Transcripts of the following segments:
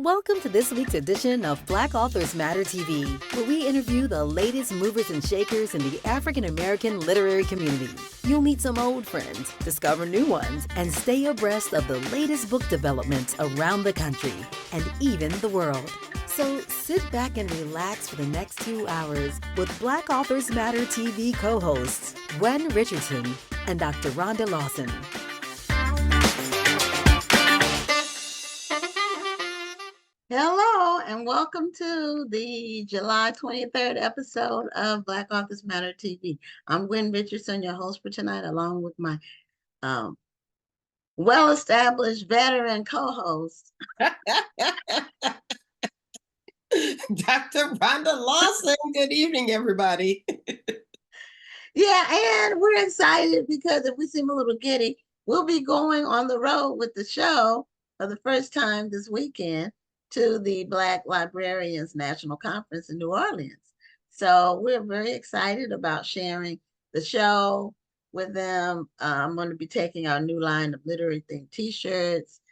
Welcome to this week's edition of Black Authors Matter TV, where we interview the latest movers and shakers in the African American literary community. You'll meet some old friends, discover new ones, and stay abreast of the latest book developments around the country and even the world. So sit back and relax for the next 2 hours with Black Authors Matter TV co-hosts Gwen Richardson and Dr. Rhonda Lawson. Hello, and welcome to the July 23rd episode of Black Authors Matter TV. I'm Gwen Richardson, your host for tonight, along with my well-established veteran co-host, Dr. Rhonda Lawson. Good evening, everybody. Yeah, and we're excited because if we seem a little giddy, we'll be going on the road with the show for the first time this weekend to the Black Librarians National Conference in New Orleans. So we're very excited about sharing the show with them. I'm going to be taking our new line of literary themed t-shirts.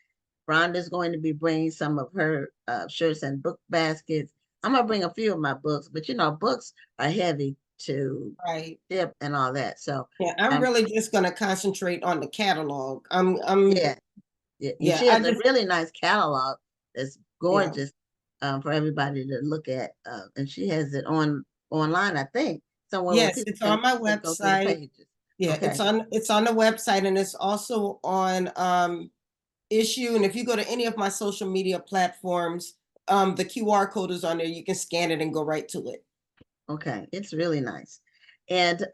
Rhonda's going to be bringing some of her shirts and book baskets. I'm going to bring a few of my books, but you know, books are heavy to ship and all that. So yeah, I'm really just going to concentrate on the catalog. Yeah. She has a really nice catalog that's gorgeous for everybody to look at, and she has it online, I think. Somewhere. Yes, it's on my website. Yeah, okay. It's on the website, and it's also on Issue. And if you go to any of my social media platforms, the QR code is on there. You can scan it and go right to it. Okay, it's really nice. And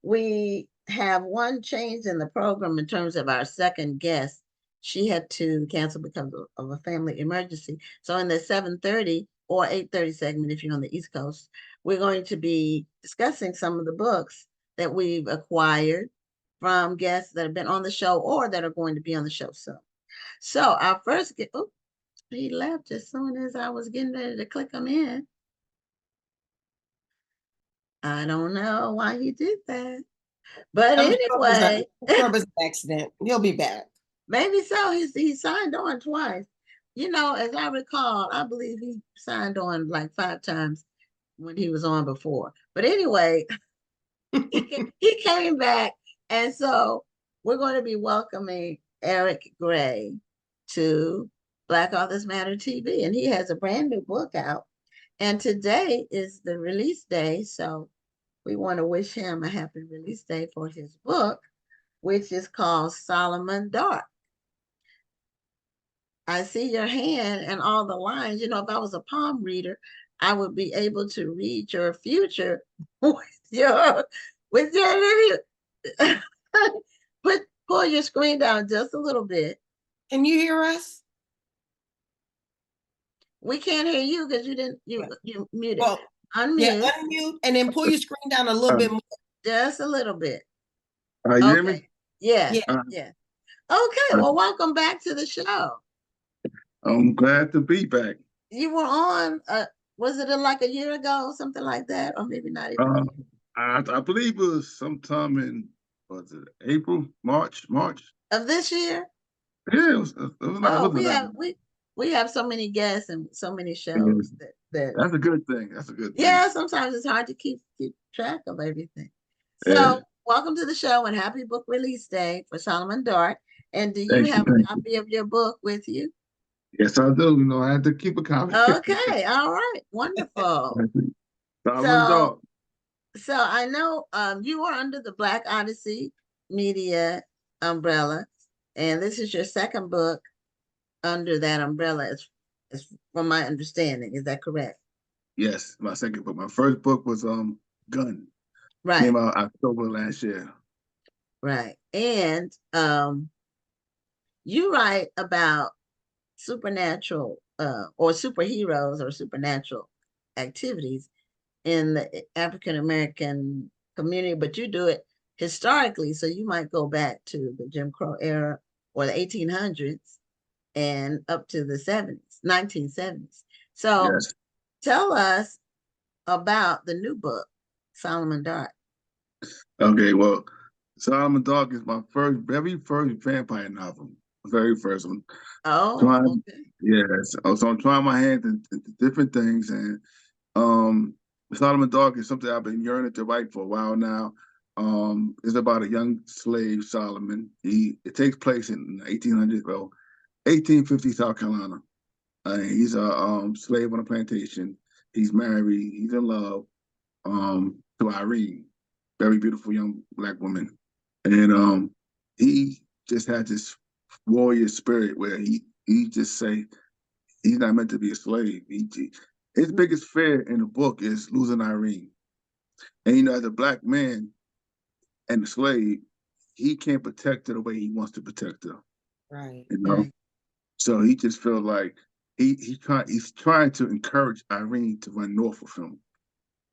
we have one change in the program in terms of our second guest. She had to cancel because of a family emergency. So in the 7:30 or 8:30 segment, if you're on the East Coast, we're going to be discussing some of the books that we've acquired from guests that have been on the show or that are going to be on the show soon. So our first guest, he left as soon as I was getting ready to click him in. I don't know why he did that. But anyway. It was an accident. He'll be back. Maybe so. He signed on twice. You know, as I recall, I believe he signed on like 5 times when he was on before. But anyway, he came back. And so we're going to be welcoming Erick Gray to Black Authors Matter TV. And he has a brand new book out. And today is the release day. So we want to wish him a happy release day for his book, which is called Solomon Dark. I see your hand and all the lines. You know, if I was a palm reader, I would be able to read your future with your pull your screen down just a little bit. Can you hear us? We can't hear you because you muted. Well, unmute. Yeah, unmute and then pull your screen down a little bit more. Just a little bit. You hear me? Yeah. Okay, well, welcome back to the show. I'm glad to be back. You were on, was it like a year ago, something like that, or maybe not even? I believe it was sometime in, was it April, March of this year? Yeah, it was we have so many guests and so many shows that that's a good thing. That's a good thing. Yeah, sometimes it's hard to keep track of everything. So welcome to the show and happy book release day for Solomon Dark. And do you have a copy of your book with you? Yes, I do. You know, I had to keep a copy. Okay, all right, wonderful. So I know you are under the Black Odyssey Media umbrella, and this is your second book under that umbrella, is from my understanding. Is that correct? Yes, my second book. My first book was Gun. Right. Came out October last year. Right. And you write about supernatural or superheroes or supernatural activities in the African American community, but you do it historically. So you might go back to the Jim Crow era or the 1800s and up to the 1970s. So tell us about the new book, Solomon Dark. Okay, well, Solomon Dark is my very first vampire novel. very first one. Oh, Trying, okay. yes. So I'm trying my hand into different things, and Solomon Dog is something I've been yearning to write for a while now. It's about a young slave, Solomon. It takes place in 1850 South Carolina. He's a slave on a plantation. He's married. He's in love to Irene, very beautiful young black woman, and he just had this warrior spirit where he just say he's not meant to be a slave. His biggest fear in the book is losing Irene, and as a black man and a slave, he can't protect her the way he wants to protect her. Right. Right. So he just feels like he's trying to encourage Irene to run north of him.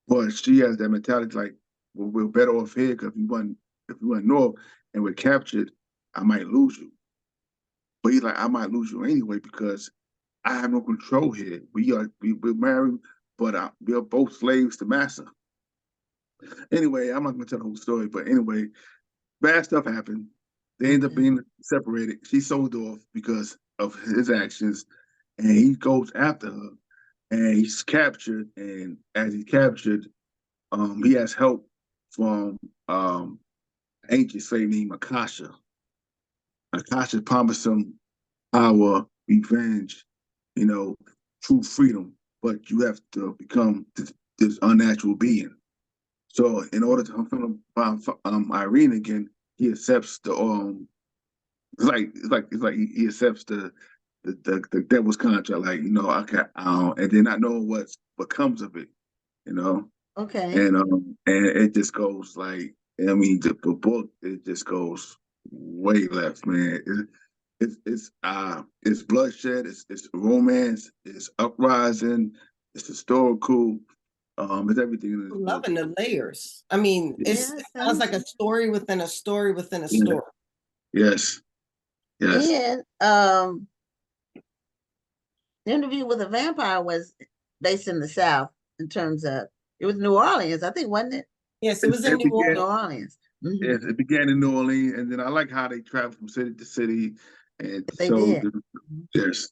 But she has that mentality like, well, we're better off here because if we went north and we're captured, I might lose you. But he's like, I might lose you anyway because I have no control here. We're married, but we are both slaves to master. Anyway, I'm not gonna tell the whole story, but anyway, bad stuff happened. They end up being separated. She sold off because of his actions, and he goes after her, and he's captured. And as he's captured, he has help from ancient slave named Akasha. Akasha promised him power, revenge, true freedom, but you have to become this unnatural being. So in order to find Irene again, he accepts the it's like he accepts the devil's contract, like I can't, and then not knowing what comes of it, Okay. and it just goes like, I mean, the book, it just goes way left, man. It's bloodshed, it's romance, it's uprising, it's historical, it's everything in this I'm book. loving the layers. I mean, it sounds like a story within a story within a story. Yes. And the Interview with a Vampire was based in the South in terms of, it was New Orleans, I think, wasn't it? Yes, it was in New Orleans. New Orleans. Yes, it began in New Orleans, and then I like how they travel from city to city, and They so did. yes,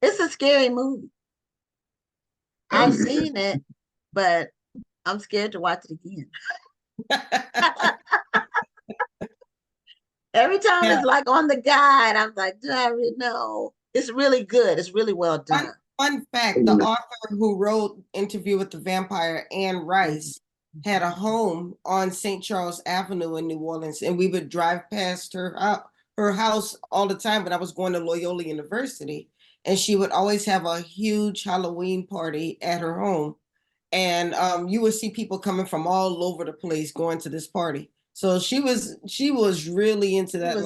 It's a scary movie. I've seen it, but I'm scared to watch it again. Every time it's like on the guide, I'm like, do I really know? It's really good. It's really well done. Fun fact, the author who wrote Interview with the Vampire, Anne Rice, had a home on St. Charles Avenue in New Orleans, and we would drive past her house all the time when I was going to Loyola University, and she would always have a huge Halloween party at her home, and you would see people coming from all over the place going to this party. So she was really into that.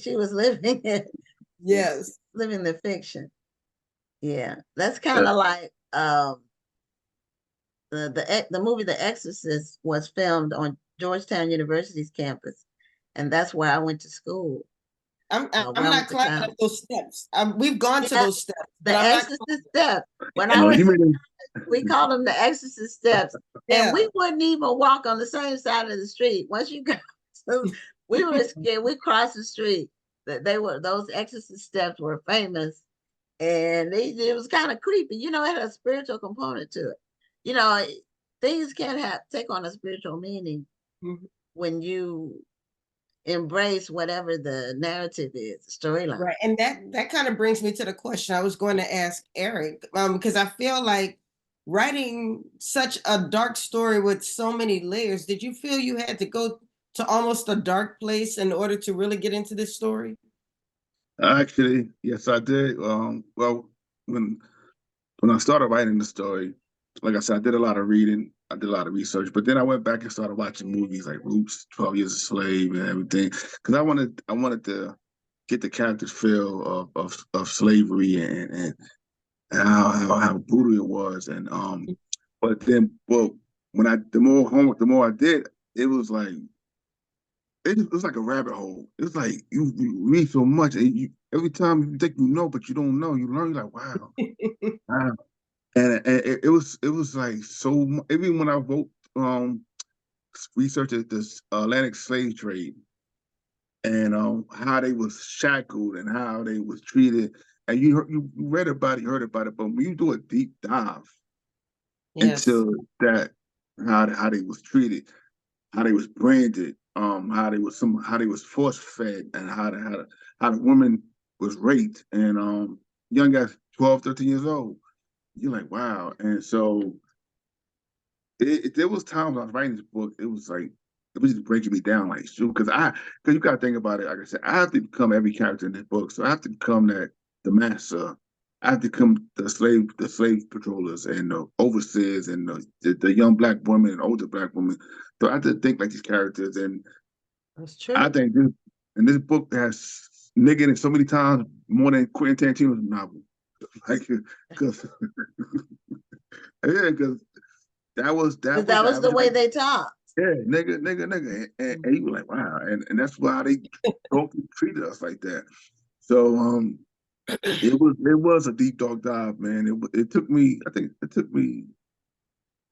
She was living it. Yes. Living the fiction. Yeah. That's kind of like the movie The Exorcist was filmed on Georgetown University's campus. And that's where I went to school. I'm not climbing up those steps. We've gone to those steps. The Exorcist steps. When I was we called them the Exorcist steps. Yeah. And we wouldn't even walk on the same side of the street. Once you got we were scared. We crossed the street. Those Exorcist steps were famous. And it was kind of creepy. It had a spiritual component to it. Things can take on a spiritual meaning when you embrace whatever the narrative is, the storyline. Right. And that kind of brings me to the question I was going to ask Eric, because I feel like writing such a dark story with so many layers, did you feel you had to go to almost a dark place in order to really get into this story? Actually, yes, I did. Well, when I started writing the story, like I said, I did a lot of reading, I did a lot of research, but then I went back and started watching movies like Roots, 12 Years a Slave, and everything, because I wanted to get the character's feel of slavery and how brutal it was, and but then, well, the more homework, the more I did, it was like. It was like a rabbit hole. It was like you read so much, and every time you think but you don't know. You learn, like, wow, wow. And it was like so. Even when I wrote research at this Atlantic slave trade, and how they was shackled and how they was treated. And you read about it, you heard about it, but when you do a deep dive into that, how they was treated, how they was branded, how they was force fed, and how the woman was raped, and young guys 12, 13 years old. You're like, wow. And so there was times I was writing this book, it was just breaking me down, like, shoot, because you gotta think about it. Like I said, I have to become every character in this book. So I have to become the master. I have to become the slave patrollers and the overseers and the young black woman and older black woman. So I have to think like these characters. And that's true. I think this book has nigga in it so many times more than Quentin Tarantino's novel. Like, because yeah, because that was the way they talked. Yeah, nigga, and you were like, wow, and that's why they treated us like that. So it was a deep dog dive, man. It took me, I think it took me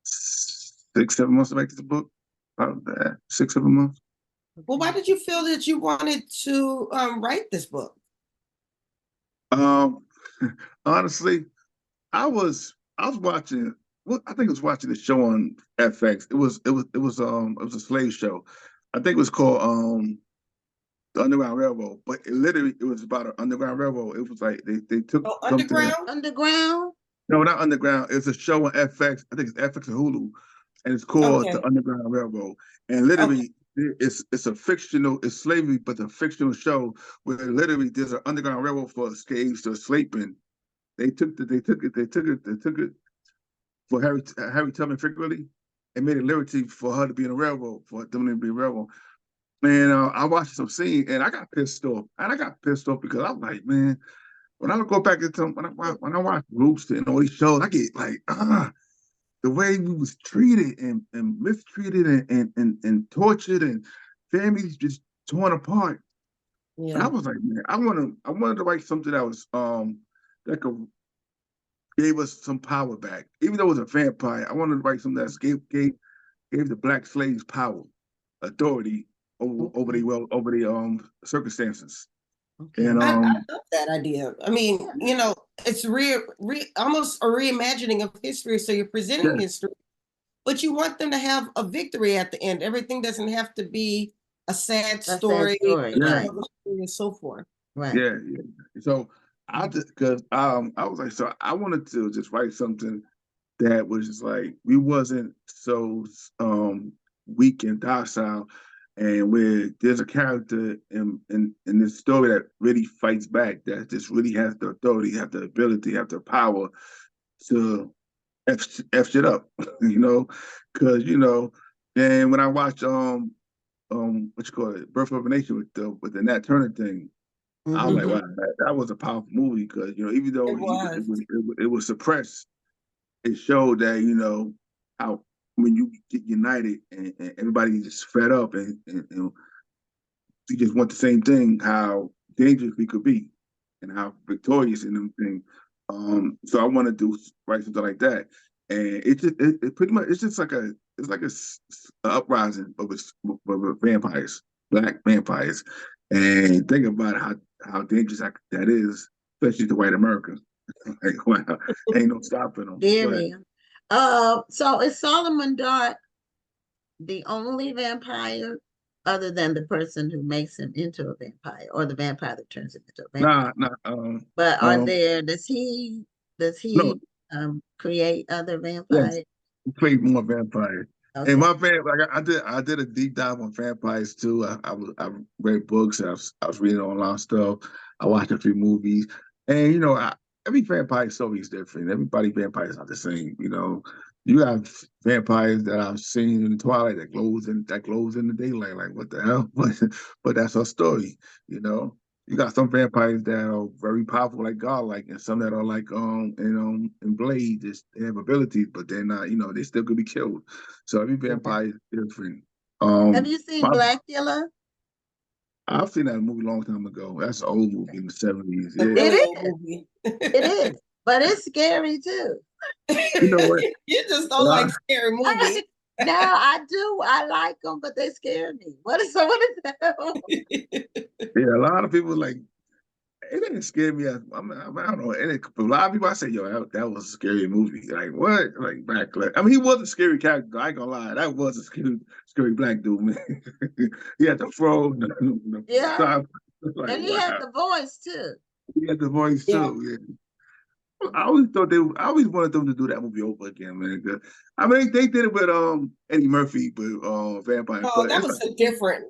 6-7 months to make this book. About that, 6-7 months. Well, why did you feel that you wanted to write this book? Honestly, I was watching. Well, I think I was watching the show on FX. It was a slave show. I think it was called the Underground Railroad, but it was about an Underground Railroad. It was like they took Underground. No, not Underground. It's a show on FX. I think it's FX or Hulu, and it's called the Underground Railroad. And literally, it's it's slavery, but a fictional show where literally there's an Underground Railroad for slaves to sleeping. They took it for Harry Tubman figuratively and made it literally for her to be in a railroad, for them to be a railroad. And I watched some scene and I got pissed off. And I got pissed off because I'm like, man, when I go back into when I watch Rooster and all these shows, I get like, the way we was treated and mistreated and tortured and families just torn apart. Yeah. And I was like, man, I wanted to write something that was that could gave us some power back. Even though it was a vampire, I wanted to write something that gave the black slaves power, authority over the circumstances. Okay. And I love that idea. I mean, it's almost a reimagining of history. So you're presenting history, but you want them to have a victory at the end. Everything doesn't have to be a sad story, right. And so forth. Right. Yeah. So I was like, so I wanted to just write something that was just like, we wasn't so weak and docile, and where there's a character in this story that really fights back, that just really has the authority, have the ability, have the power to F shit up, because and when I watch what you call it, Birth of a Nation with the Nat Turner thing, I was like, wow, that was a powerful movie, because even though it was suppressed, it showed that how when you get united and everybody just fed up and you just want the same thing, how dangerous we could be and how victorious in them thing. So I want to write something like that, and it pretty much it's like a uprising of vampires, black vampires, and think about how dangerous that is, especially to white America. Like, wow, ain't no stopping them. Dear me. So is Solomon Dark the only vampire other than the person who makes him into a vampire, or the vampire that turns him into a vampire? Nah. But does he create other vampires? Yes, he create more vampires. Okay. And my I did a deep dive on vampires too. I read books. I was reading online stuff. I watched a few movies, and every vampire story is different. Vampires not the same. You have vampires that I've seen in the Twilight that glows in the daylight. Like, what the hell? But that's our story. You got some vampires that are very powerful, like godlike, and some that are like in Blade, they have abilities, but they're not. They still could be killed. So every vampire is different. Have you seen Blackula? I've seen that movie a long time ago. That's an old movie in the 70s. Yeah. It is, but it's scary too. You know what? You just don't like scary movies. No, I do. I like them, but they scare me. What is that? Yeah, a lot of people like it didn't scare me. I don't know. A lot of people I say, yo, that was a scary movie. Like what? Like back. Like, I mean, he was a scary character. I ain't gonna lie. That was a scary black dude, man. He had the fro. Yeah. Top. Like, and he had the voice too. He had the voice too. Yeah. I always wanted them to do that movie over again, man. I mean, they did it with Eddie Murphy, but Vampire. Oh, But that was so different.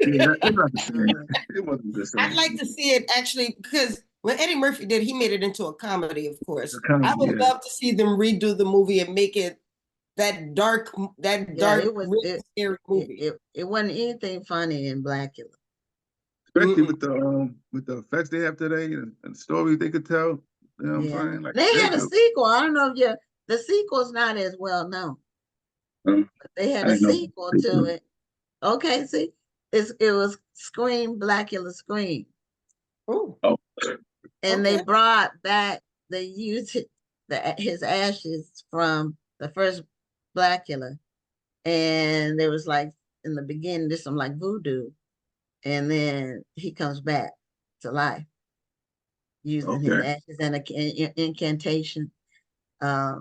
yeah, it's not the same. It wasn't the same. I'd like to see it actually because when Eddie Murphy did, he made it into a comedy, of course. I would love to see them redo the movie and make it that dark, It was scary movie. It wasn't anything funny in Blackula. Especially with the effects they have today and stories they could tell. You know what I'm saying? Like, they had a sequel. I don't know if the sequel's not as well known. But they had a sequel to it. Okay, see, it was Scream, Blackula Scream. Oh. And they brought back, they used his ashes from the first Blackula. And there was like, in the beginning, there's some like voodoo. And then he comes back to life using his ashes and an incantation. That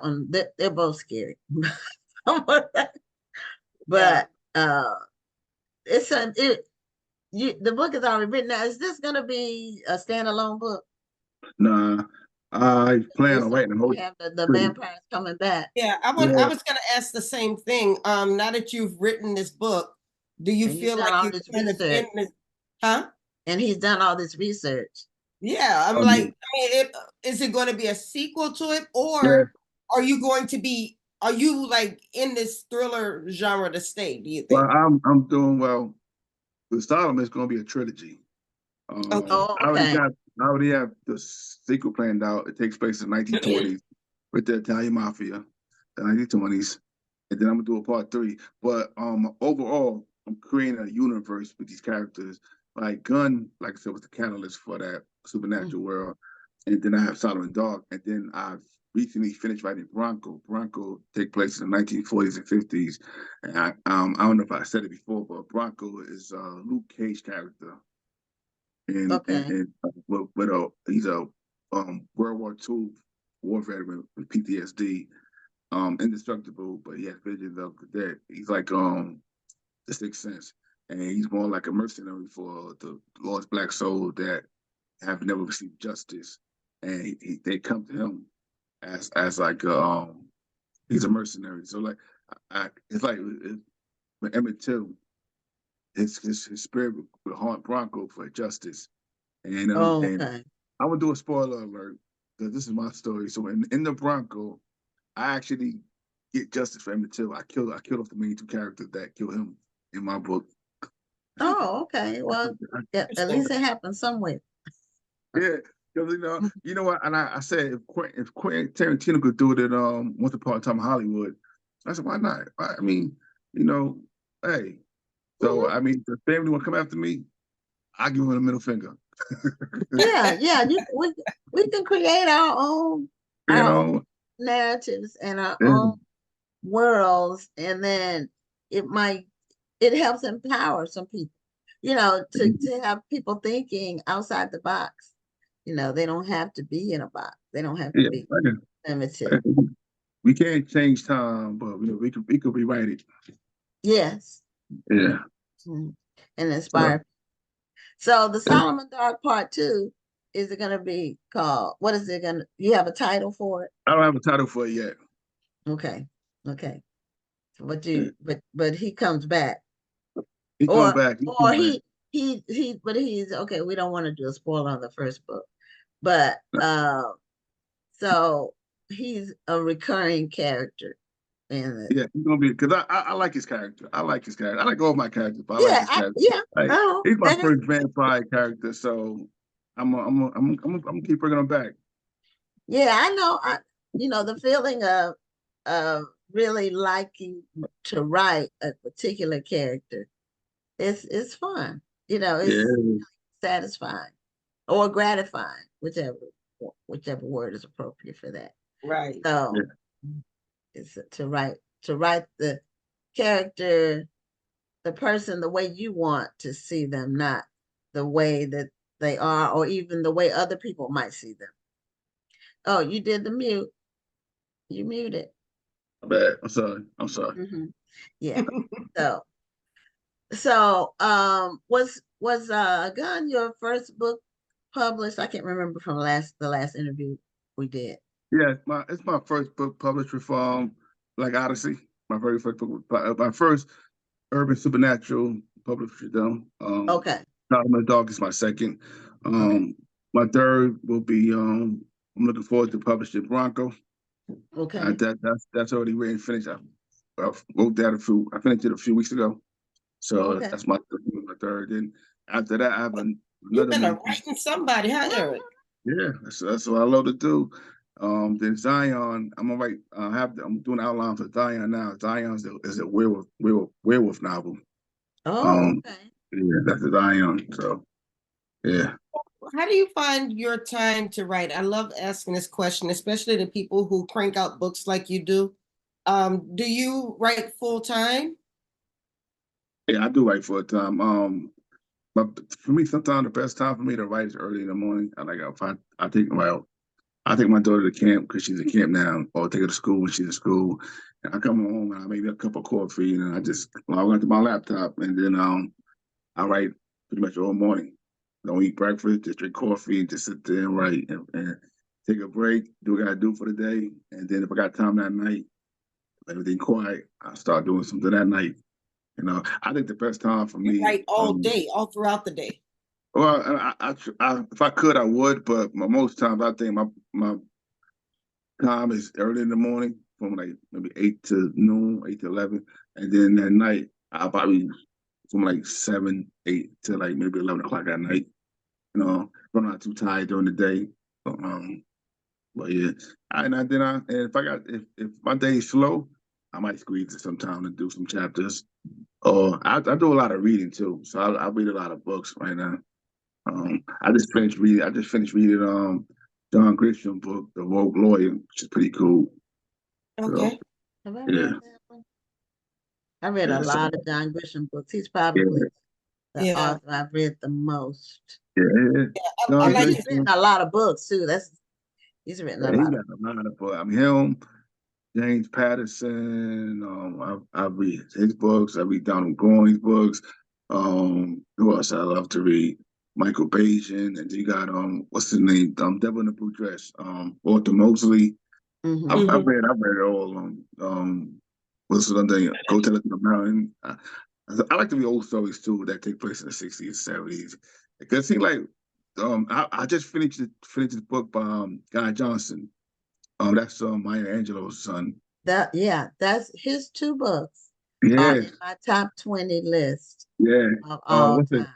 one, they're both scary. But the book is already written. Now, is this going to be a standalone book? Nah, I plan on writing a whole. Have the vampires coming back. Yeah, I was going to ask the same thing. Now that you've written this book, do you feel like you're kind of in this? Huh? And he's done all this research. Yeah, I'm like, I mean, is it going to be a sequel to it, or are you like in this thriller genre to stay? Do you think? Well, I'm doing well. With Solomon, it's going to be a trilogy. I already have the sequel planned out. It takes place in the 1920s with the Italian Mafia, the 1920s, and then I'm gonna do a part 3. But overall, I'm creating a universe with these characters. Like Gunn, like I said, was the catalyst for that supernatural world, and then I have Solomon Dog, and then I've recently finished writing Bronco. Bronco take place in the 1940s and 50s, and I don't know if I said it before, but Bronco is Luke Cage character. And he's a World War II war veteran with PTSD, indestructible, but he has visions of the dead. He's like the Sixth Sense, and he's more like a mercenary for the lost black soul that have never received justice, and they come to him as like he's a mercenary. So like it's like with Emmett Till, his spirit will haunt Bronco for justice. And and I'm gonna do a spoiler alert because this is my story. So in the Bronco, I actually get justice for Emmett Till. I killed off the main 2 characters that killed him in my book. Oh, okay. Well, at least it happened somewhere. Yeah, because you know what? And I said if Quentin Tarantino could do it at Once Upon a Time in Hollywood, I said why not? I mean, hey. So I mean, the family want to come after me, I give them a middle finger. Yeah. We can create our own, narratives and our own worlds, and then it helps empower some people, to have people thinking outside the box. They don't have to be in a box. They don't have to be limited. We can't change time, but we could rewrite it. Yes. Yeah. And inspire. So the Solomon Dog Part 2, is it going to be called? What is it going to? You have a title for it? I don't have a title for it yet. Okay. But he comes back. He comes back. But he's okay. We don't want to do a spoiler on the first book, but so he's a recurring character. Yeah, he's gonna be, because I like his character. I like all my characters, but I like his character. He's my first vampire character, so I'm gonna keep bringing him back. Yeah, I know. The feeling of really liking to write a particular character. It's fun. It's satisfying or gratifying, whichever word is appropriate for that. Right. So. Yeah. It's to write the character, the person the way you want to see them, not the way that they are, or even the way other people might see them. Oh, you did the mute. You muted. Bad. I'm sorry. I'm sorry. Yeah. So was Gun your first book published? I can't remember from the last interview we did. Yeah, it's my first book published with like Odyssey. My very first book, my first urban supernatural published with them. Okay. Solomon Dog is my second. Okay. My third will be I'm looking forward to publishing Bronco. Okay. That's already written and finished. I wrote that I finished it a few weeks ago. So Okay. that's my third. And after that, I have You've another been writing somebody, huh, Erick? Yeah, that's what I love to do. Then Zion, I'm gonna write. I'm doing outline for Zion now. Zion is a werewolf novel. Oh, okay. Yeah, that's a Zion. So, yeah. How do you find your time to write? I love asking this question, especially to people who crank out books like you do. Do you write full time? Yeah, I do write full time. But for me, sometimes the best time for me to write is early in the morning. I take my daughter to camp because she's at camp now, or take her to school when she's at school. And I come home and I make a cup of coffee and I just log onto my laptop and then I write pretty much all morning. Don't eat breakfast, just drink coffee and just sit there and write and take a break, do what I gotta do for the day. And then if I got time that night, everything quiet, I start doing something that night. I think the best time for me. You write all day, all throughout the day. Well, if I could, I would, but most times I think my time is early in the morning, from like maybe 8 to noon, 8 to 11, and then at night I'll probably from like 7, 8 to like maybe 11 o'clock at night. If I'm not too tired during the day. But yeah, and if my day is slow, I might squeeze it some time to do some chapters. Or I do a lot of reading too, so I read a lot of books right now. I just finished reading John Grisham book, The Rogue Lawyer, which is pretty cool. Okay. So, I read a lot of John Grisham books. He's probably the author I've read the most. Yeah. He's written a lot of books too. He's written a lot of books. I mean, him, James Patterson. I read his books. I read Donald Goines' books. Who else I love to read? Michael Bajan, and you got what's his name? Devil in the Blue Dress. Walter Mosley. Mm-hmm. I read all of them. What's the other thing? Go Tell It to the Mountain. I like to read old stories too that take place in the 60s, 70s. Because it seems like I just finished this book by Guy Johnson. That's Maya Angelou's son. That's his 2 books. Yeah. In my top 20 list. Yeah. Of all time.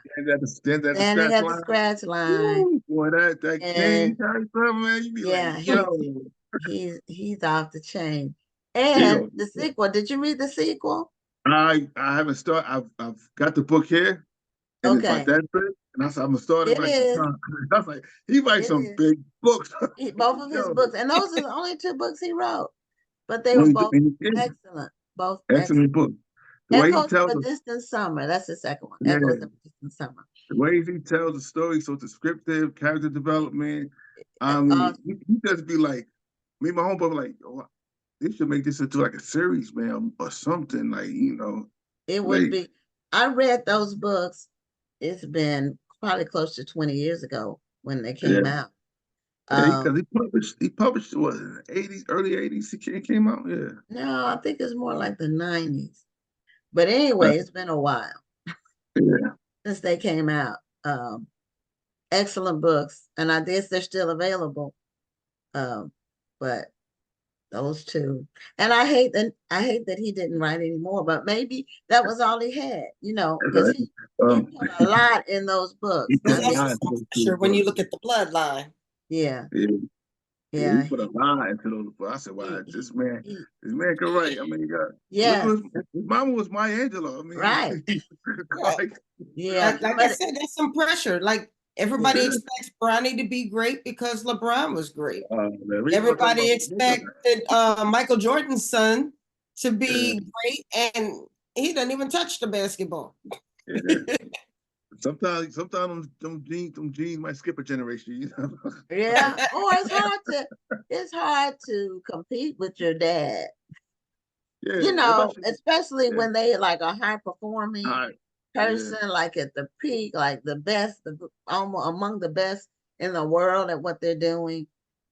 Standing at the scratch line. Ooh, boy, that King man, you be like, yo. He's off the chain. And the sequel. Did you read the sequel? I haven't started. I've got the book here. And it's like that big. And I said, I'm gonna start it. I was like, he writes some big books. Both of his books. And those are the only 2 books he wrote. But they were both excellent. Both excellent books. Echoes of a Distant Summer. That's the second one. Echoes of a Distant Summer. The way he tells the story, so descriptive, character development. I mean, he just be like, me and my homeboy were like, oh, they should make this into like a series, man, or something. Like, It would be. I read those books. It's been probably close to 20 years ago when they came out. Because he published what, in the 80s, early 80s, he came out, No, I think it's more like the 90s. But anyway, it's been a while since they came out. Excellent books, and I guess they're still available. But those 2, and I hate that he didn't write anymore. But maybe that was all he had, because he put a lot in those books. Sure, when you look at the bloodline. Yeah. He put a lot into those books. I said, "Wow, this man can write." I mean, his mama was Maya Angelou. I mean, right? Like I said, there's some pressure. Like everybody expects Bronny to be great because LeBron was great. Everybody expected Michael Jordan's son to be great, and He doesn't even touch the basketball. Yeah. Sometimes them genes might skip a generation, you know. Yeah. Or it's hard to compete with your dad. Yeah, You know, especially yeah. when they like a high performing person, Yeah. like at the peak, like the best, almost among the best in the world at what they're doing.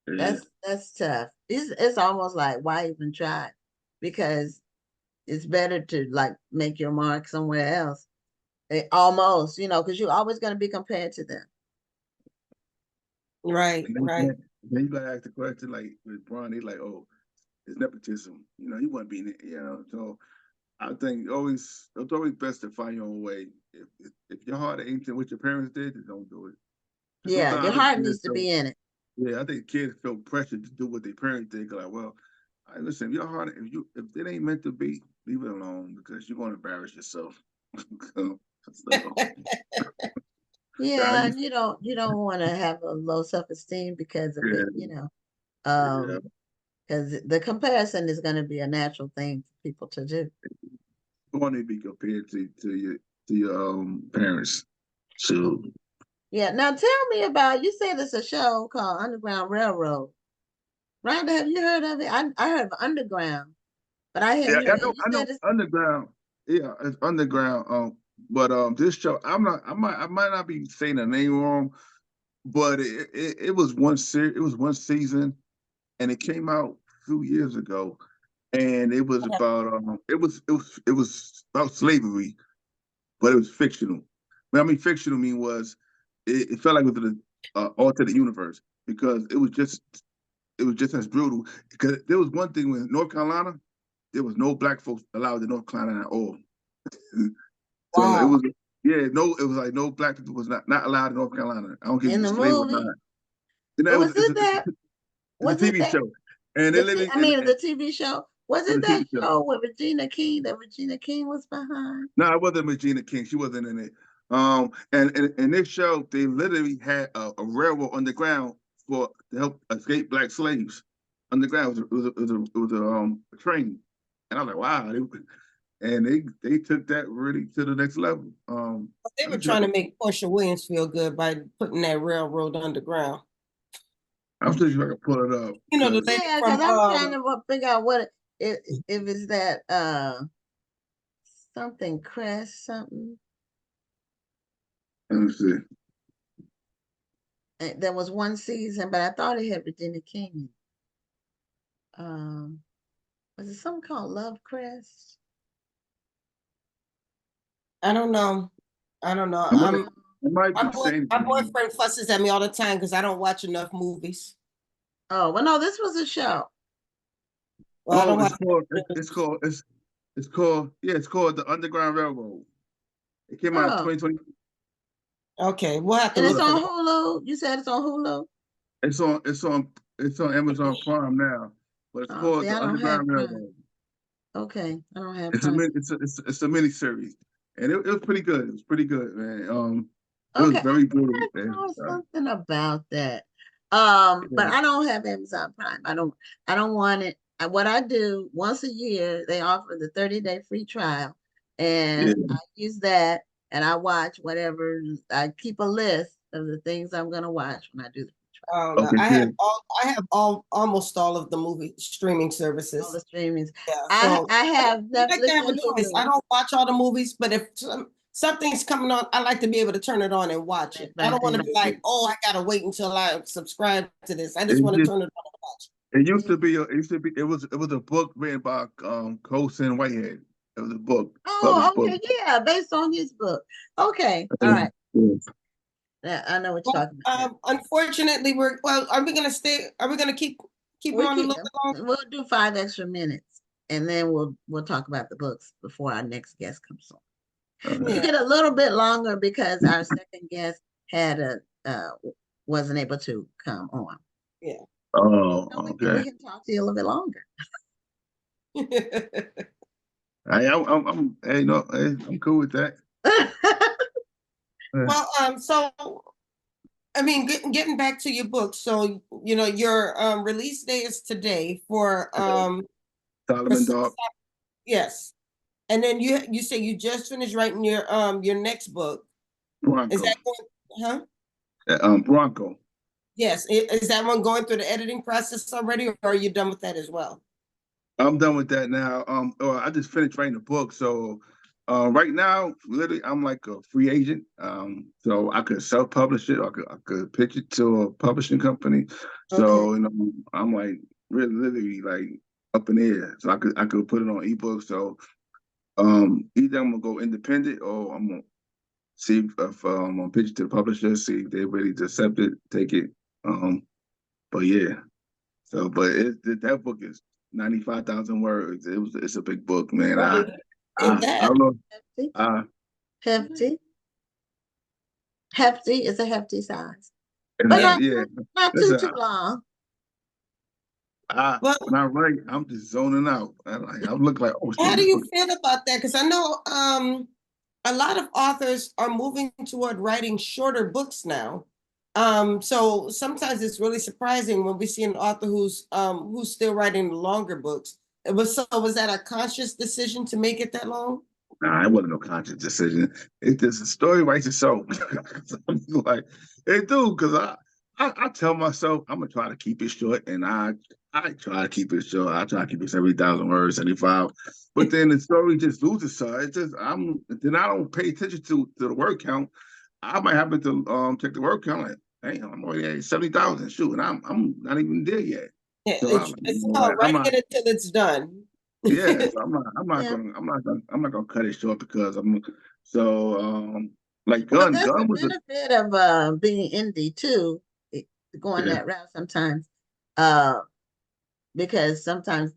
Yeah. That's tough. It's almost like, why even try? Because it's better to like make your mark somewhere else. Almost, you know, because you're always going to be compared to them. Right, right. Then you gotta ask the question, like with Bron, they like, oh, it's nepotism. You know, he wasn't being it, you know. So I think it's always best to find your own way. If your heart ain't what your parents did, then don't do it. Yeah, your heart needs to be in it. Yeah, I think kids feel pressure to do what their parents did. Like, well, listen, if your heart, if it ain't meant to be, leave it alone because you're gonna embarrass yourself. Yeah, and you don't want to have a low self-esteem because of it, you know. Because the comparison is going to be a natural thing for people to do. You want to be compared to your parents. So yeah. Now tell me about, you said it's a show called Underground Railroad. Rhonda, have you heard of it? I heard of Underground, but I hadn't heard. I know Underground. Yeah, it's Underground. But this show, I might not be saying the name wrong, but it was one season, and it came out a few years ago, and it was about it was about slavery, but it was fictional. What I mean fictional mean was it felt like it was an alternate universe because it was just as brutal. Because there was one thing with North Carolina, there was no black folks allowed in North Carolina at all. So it was it was like no black people was not allowed in North Carolina. I don't care if you're slave or not. And that was it that? Was it a TV show? And the TV show. Was it that show with Regina King that Regina King was behind? No, it wasn't Regina King. She wasn't in it. And in this show, they literally had a railroad underground to help escape black slaves. Underground it was a train, and I was like, wow. They took that really to the next level. They were trying to make Portia Williams feel good by putting that railroad underground. I'm sure you can pull it up. You know, the lady because I'm trying to figure out what if it's that something Crest something. Let me see. There was one season, but I thought it had Virginia King. Was it something called Love Crest? I don't know. My boyfriend fusses at me all the time because I don't watch enough movies. Oh, well, no, this was a show. Well, it's called the Underground Railroad. It came out in 2020. Okay, we'll have to. And it's on Hulu. You said it's on Hulu. It's on Amazon Prime now, but it's called the Underground Railroad. Okay, I don't have. It's a mini series, and it was pretty good. It was pretty good, man. It was very brutal. Something about that. But I don't have Amazon Prime. I don't want it. What I do once a year, they offer the 30-day free trial, and I use that, and I watch whatever. I keep a list of the things I'm gonna watch when I do the trial. Oh, no. I have almost all of the movie streaming services. All the streamings. Yeah, I have Netflix. I don't watch all the movies, but if something's coming on, I like to be able to turn it on and watch it. I don't want to be like, oh, I gotta wait until I subscribe to this. I just want to turn it on and watch it. It used to be it was a book written by Colson Whitehead. It was a book. Oh, okay, yeah, based on his book. Okay, all right. Yeah, I know what you're talking about. Unfortunately, are we gonna stay? Are we gonna keep on a little bit longer? We'll do 5 extra minutes, and then we'll talk about the books before our next guest comes on. We get a little bit longer because our second guest had wasn't able to come on. Yeah. Oh, so okay. We can talk to you a little bit longer. I'm cool with that. Well, so I mean, getting back to your book, so you know your release day is today for Solomon Dog. Yes. And then you say you just finished writing your next book. Bronco. Is that going, Bronco. Yes. Is that one going through the editing process already, or are you done with that as well? I'm done with that now. I just finished writing the book, so right now, literally, I'm like a free agent. So I could self-publish it, or I could pitch it to a publishing company. So I'm like really, literally like up in the air. So I could put it on ebook. So either I'm gonna go independent, or I'm gonna see if I'm gonna pitch it to the publisher, see if they're ready to accept it, take it. But yeah. So, but that book is 95,000 words. It's a big book, man. Right. I don't know. Hefty. Hefty is a hefty size, but not too long. When I write, I'm just zoning out. I look like, oh, how do you feel about that? Because I know a lot of authors are moving toward writing shorter books now. So sometimes it's really surprising when we see an author who's still writing longer books. Was that a conscious decision to make it that long? Nah, it wasn't no conscious decision. It's just a story writes itself. Like it do, because I tell myself I'm gonna try to keep it short, and I try to keep it short. I try to keep it 70,000 words, 75. But then the story just loses. So it's just I don't pay attention to the word count. I might happen to check the word count. Like, damn, I'm already at 70,000. Shoot, and I'm not even there yet. Yeah, So it's called writing it until it's done. Yeah, so I'm not gonna cut it short because like Well, Gun that's the was benefit of being indie too, going that route sometimes. Because sometimes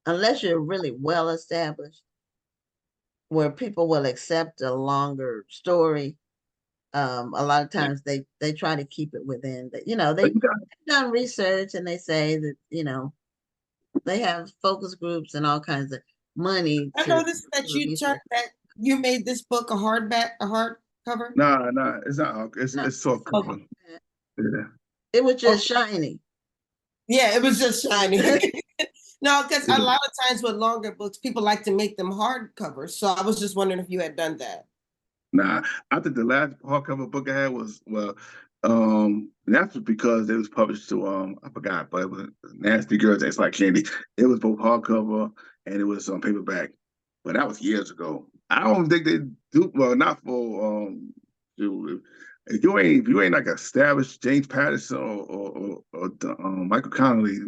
unless you're really well established, where people will accept a longer story, a lot of times they try to keep it within that. They've done research and they say that they have focus groups and all kinds of money. I noticed that you made this book a hardcover. No, it's not. It's soft cover. Yeah. It was just shiny. Yeah, it was just shiny. No, because a lot of times with longer books, people like to make them hardcover. So I was just wondering if you had done that. Nah, I think the last hardcover book I had was that's because it was published to I forgot, but it was Nasty Girls Taste Like Candy. It was both hardcover and it was paperback, but that was years ago. I don't think they do not for if you ain't like established James Patterson or Michael Connolly.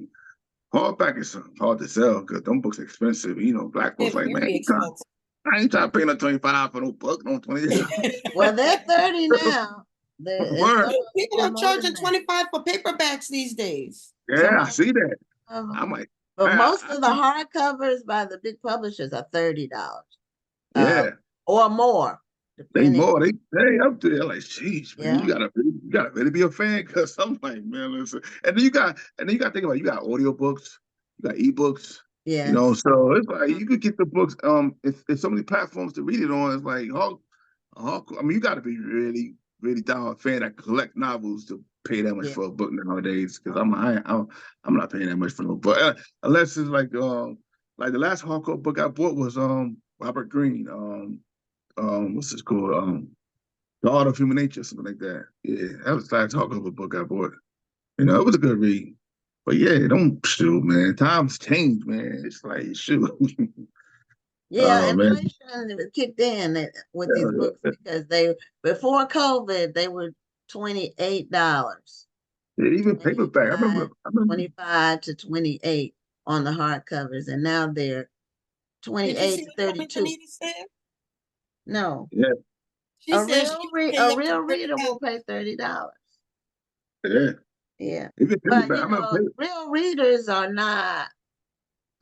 Hardback is hard to sell because them books are expensive. Black folks like, man, I ain't trying to pay no 25 for no book, no 20. Well, they're 30 now. People are charging 25 for paperbacks these days. Yeah, I see that. I'm like, but most of the hardcovers by the big publishers are $30. Yeah, or more. They up there. Like, sheesh, man, you gotta really be a fan, because I'm like, man, listen. And then you got to think about it. You got audiobooks, you got ebooks. Yeah. So it's like you could get the books. If so many platforms to read it on, it's like, I mean, you got to be really, really down fan that collect novels to pay that much for a book nowadays. Because I'm not paying that much for no book, unless it's like the last hardcover book I bought was Robert Greene. What's this called? The Art of Human Nature, something like that. Yeah, that was the last hardcover book I bought. It was a good read. But yeah, don't shoot, man. Times change, man. It's like, shoot. Yeah, inflation kicked in with these books because before COVID they were $28. Yeah, even paperback. I remember 25 to 28 on the hardcovers, and now they're 28 to 32. No. Yeah. A real reader will pay $30. Yeah. Yeah. But real readers are not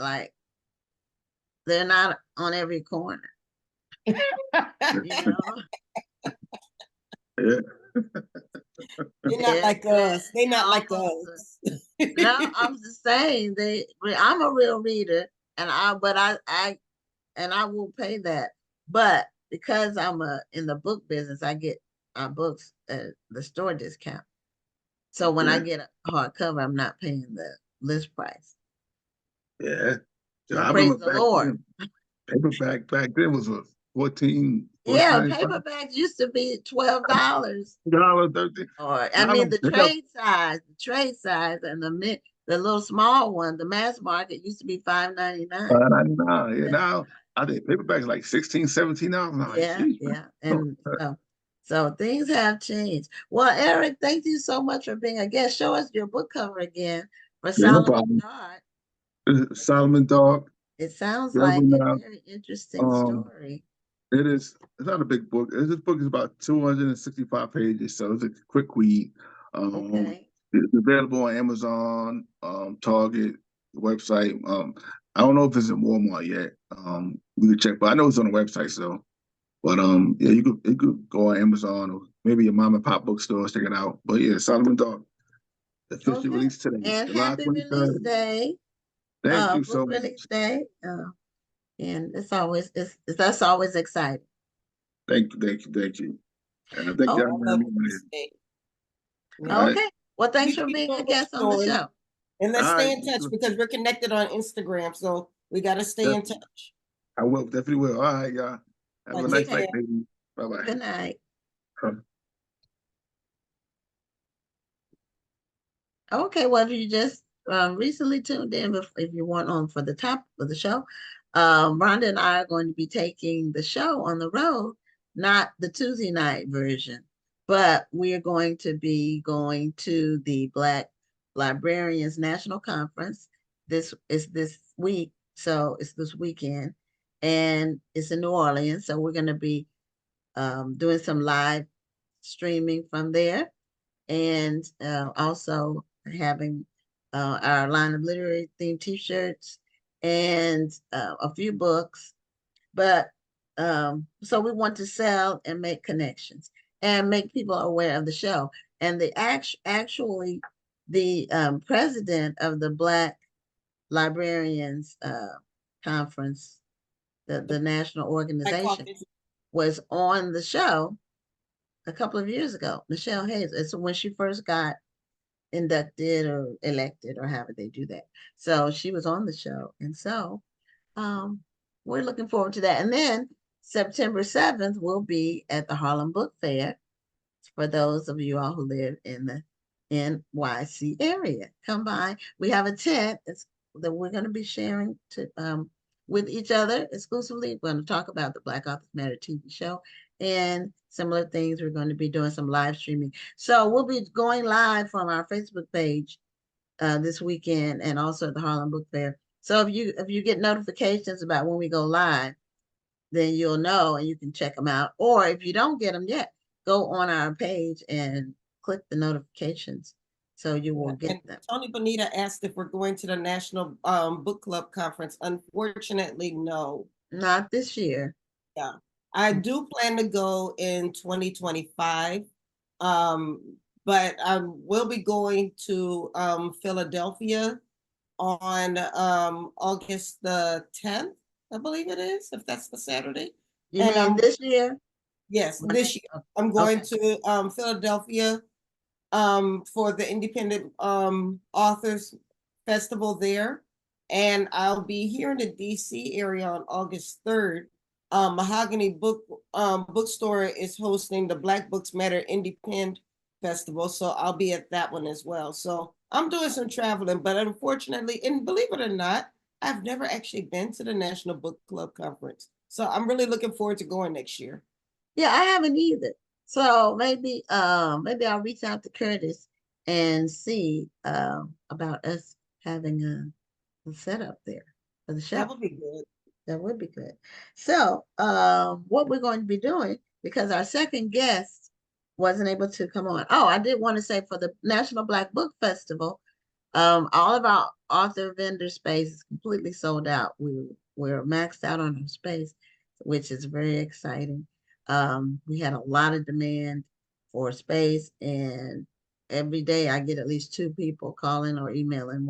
like, they're not on every corner. Yeah. They're not like us. They're not like us. No, I'm just saying I'm a real reader, and I will pay that. But because I'm in the book business, I get our books at the store discount. So when I get a hardcover, I'm not paying the list price. Yeah. So praise the Lord. Paperback back then was a 14. Yeah, paperbacks used to be $12. $13. Or I mean the trade size, and the little small one, the mass market used to be $5.99. $5.99. Yeah, now I think paperbacks like $16, $17. Yeah, yeah. And so things have changed. Well, Erick, thank you so much for being a guest. Show us your book cover again for Solomon Dog. Solomon Dog. It sounds like a very interesting story. It is. It's not a big book. This book is about 265 pages, so it's a quick read. Okay. It's available on Amazon, Target, the website. I don't know if it's in Walmart yet. We could check, but I know it's on the website. So, but yeah, you could go on Amazon or maybe your mom and pop bookstore, check it out. But yeah, Solomon Dog, officially released today. And July happy 23rd. release day. Thank you so much. Release day. And that's always exciting. Thank you. And I think okay. Well, thanks for being a guest on the show. And let's stay in touch because we're connected on Instagram, so we got to stay in touch. I will, definitely will. All right, y'all. Have a nice night, baby. Bye-bye. Good night. Okay, well, if you just recently tuned in, if you weren't on for the top of the show, Rhonda and I are going to be taking the show on the road, not the Tuesday night version, but we are going to be going to the Black Librarians National Conference. This is this week, so it's this weekend, and it's in New Orleans. So we're going to be doing some live streaming from there, and also having our line of literary themed t-shirts and a few books. But so we want to sell and make connections and make people aware of the show. And the actually the president of the Black Librarians Conference, the national organization, was on the show a couple of years ago. Michelle Hayes. It's when she first got inducted or elected, or however they do that. So she was on the show, and so we're looking forward to that. And then September 7th, we'll be at the Harlem Book Fair. For those of you all who live in the NYC area, come by. We have a tent that we're going to be sharing with each other exclusively. We're going to talk about the Black Authors Matter TV show and similar things. We're going to be doing some live streaming. So we'll be going live from our Facebook page this weekend, and also at the Harlem Book Fair. So if you get notifications about when we go live, then you'll know and you can check them out. Or if you don't get them yet, go on our page and click the notifications so you will get them. Tony Bonita asked if we're going to the National Book Club Conference. Unfortunately, no. Not this year. Yeah. I do plan to go in 2025, but I will be going to Philadelphia on August the 10th, I believe it is, if that's the Saturday. You mean this year? Yes, this year. I'm going to Philadelphia for the Independent Authors Festival there. And I'll be here in the DC area on August 3rd. Mahogany Bookstore is hosting the Black Books Matter Independent Festival. So I'll be at that one as well. So I'm doing some traveling, but unfortunately, and believe it or not, I've never actually been to the National Book Club Conference. So I'm really looking forward to going next year. Yeah, I haven't either. So maybe I'll reach out to Curtis and see about us having a setup there for the show. That would be good. That would be good. So what we're going to be doing, because our second guest wasn't able to come on. Oh, I did want to say, for the National Black Book Festival, all of our author vendor space is completely sold out. We're maxed out on our space, which is very exciting. We had a lot of demand for space, and every day I get at least 2 people calling or emailing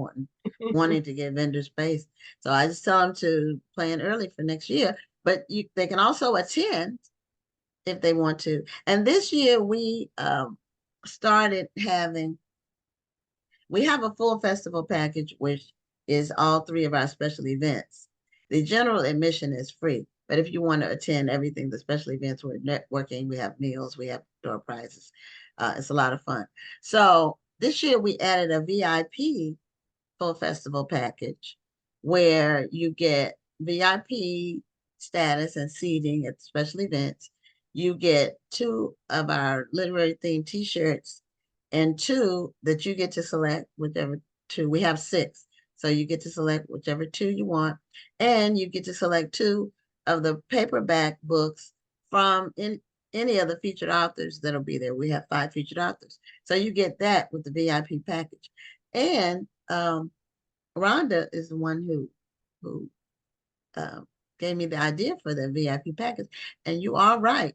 wanting to get vendor space. So I just tell them to plan early for next year, but they can also attend if they want to. And this year we started we have a full festival package, which is all 3 of our special events. The general admission is free, but if you want to attend everything, the special events, we're networking, we have meals, we have door prizes. It's a lot of fun. So this year we added a VIP full festival package where you get VIP status and seating at special events. You get 2 of our literary themed t-shirts and 2 that you get to select, whichever 2. We have 6. So you get to select whichever 2 you want. And you get to select 2 of the paperback books from any of the featured authors that'll be there. We have 5 featured authors. So you get that with the VIP package. And Rhonda is the one who gave me the idea for the VIP package. And you are right.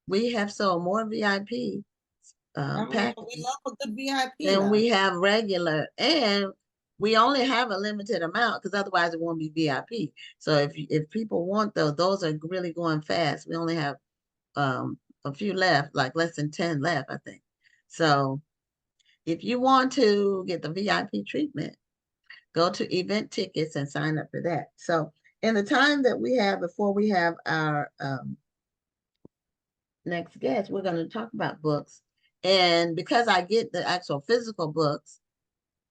We have sold more VIP packages. We love a good VIP. Than we have regular. And we only have a limited amount because otherwise it won't be VIP. So if people want those are really going fast. We only have a few left, like less than 10 left, I think. So if you want to get the VIP treatment, go to event tickets and sign up for that. So in the time that we have before we have our next guest, we're going to talk about books. And because I get the actual physical books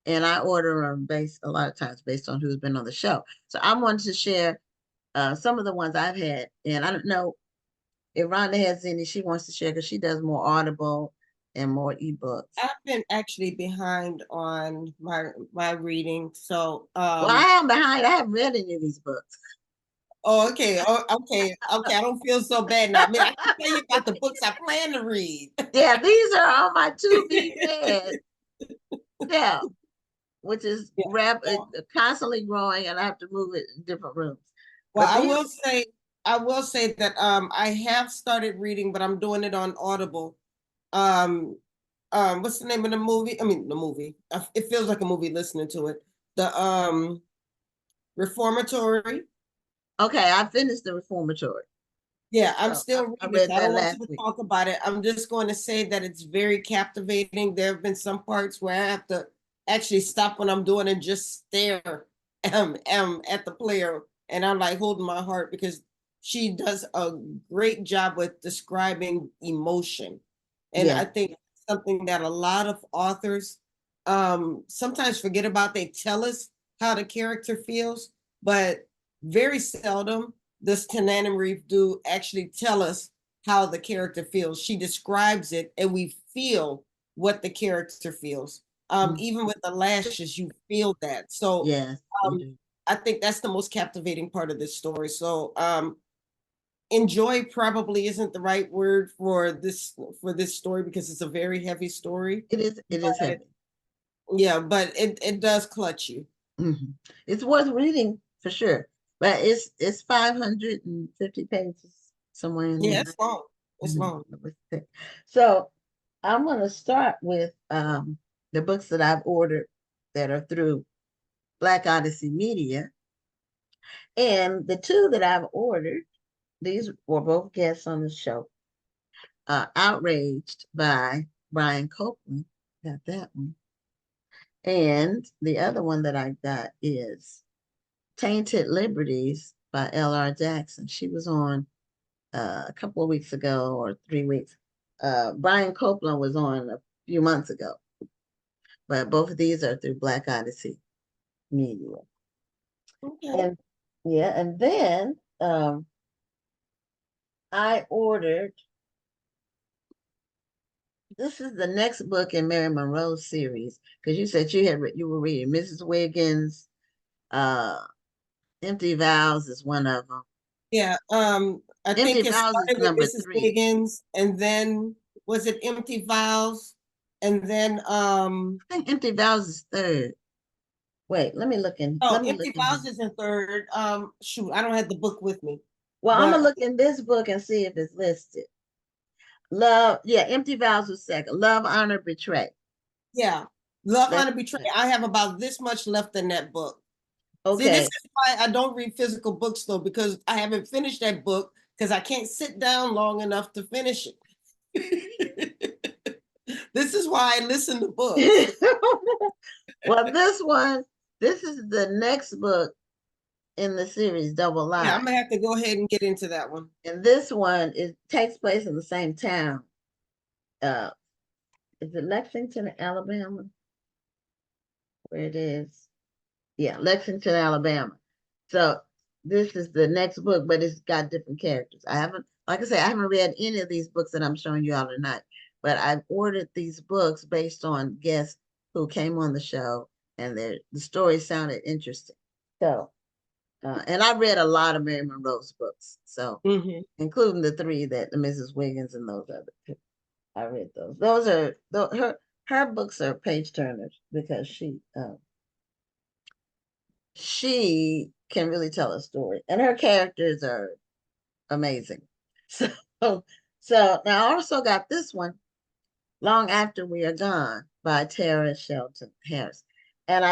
and I order them a lot of times based on who's been on the show. So I wanted to share some of the ones I've had. And I don't know if Rhonda has any she wants to share because she does more Audible and more ebooks. I've been actually behind on my reading. So well, I am behind. I haven't read any of these books. Oh, okay. Oh, okay. Okay. I don't feel so bad now. I mean, I can tell you about the books I plan to read. Yeah, these are on my to be read. Yeah, which is constantly growing, and I have to move it in different rooms. Well, I will say that I have started reading, but I'm doing it on Audible. What's the name of the movie? I mean, the movie. It feels like a movie listening to it. The Reformatory. Okay, I finished the Reformatory. Yeah, I'm still reading. I don't want you to talk about it. I'm just going to say that it's very captivating. There have been some parts where I have to actually stop what I'm doing and just stare at the player. And I'm like holding my heart because she does a great job with describing emotion. And I think something that a lot of authors sometimes forget about. They tell us how the character feels, but very seldom does Tananarive do actually tell us how the character feels. She describes it and we feel what the character feels. Even with the lashes, you feel that. So I think that's the most captivating part of this story. So enjoy probably isn't the right word for this story because it's a very heavy story. It is heavy. Yeah, but it does clutch you. Mm-hmm. It's worth reading for sure. But it's 550 pages somewhere in there. Yeah, it's long. It's long. So I'm gonna start with the books that I've ordered that are through Black Odyssey Media. And the 2 that I've ordered, these were both guests on the show. Outraged by Brian Copeland. Got that one. And the other one that I got is Tainted Liberties by L.R. Jackson. She was on a couple of weeks ago or 3 weeks. Brian Copeland was on a few months ago. But both of these are through Black Odyssey Media. Okay. And then I ordered, this is the next book in Mary Monroe's series, because you said you were reading Mrs. Wiggins, Empty Vows is one of them. Yeah, I think it started with Mrs. 3. Wiggins, and then was it Empty Vows, and then I think Empty Vows is 3rd. Wait, let me look in. Oh, Empty Vows is in 3rd. Shoot, I don't have the book with me. Well, I'm gonna look in this book and see if it's listed. Love, Empty Vows was 2nd. Love, Honor, Betray. Yeah, Love, Honor, Betray. I have about this much left in that book. Okay. See, this is why I don't read physical books though, because I haven't finished that book because I can't sit down long enough to finish it. This is why I listen to books. Well, this is the next book in the series Double Live. Yeah, I'm gonna have to go ahead and get into that one. And this one, it takes place in the same town. Is it Lexington, Alabama? Where it is? Yeah, Lexington, Alabama. So this is the next book, but it's got different characters. Like I say, I haven't read any of these books that I'm showing you all tonight, but I've ordered these books based on guests who came on the show, and the story sounded interesting. So, and I read a lot of Mary Monroe's books, so including the 3 that the Mrs. Wiggins and those other 2. I read those. Those are her books are page turners because she can really tell a story, and her characters are amazing. So now I also got this one, Long After We Are Gone by Tara Shelton Harris. And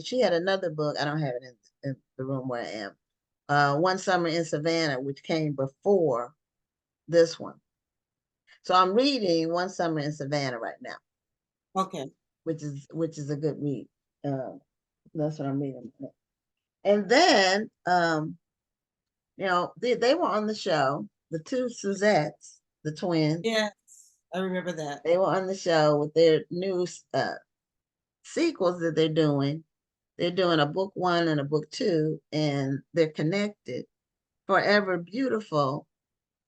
she had another book. I don't have it in the room where I am. One Summer in Savannah, which came before this one. So I'm reading One Summer in Savannah right now. Okay. Which is a good read. That's what I'm reading. And then, they were on the show, the 2 Suzettes, the twins. Yes, I remember that. They were on the show with their new sequels that they're doing. They're doing a book 1 and a book 2, and they're connected. Forever Beautiful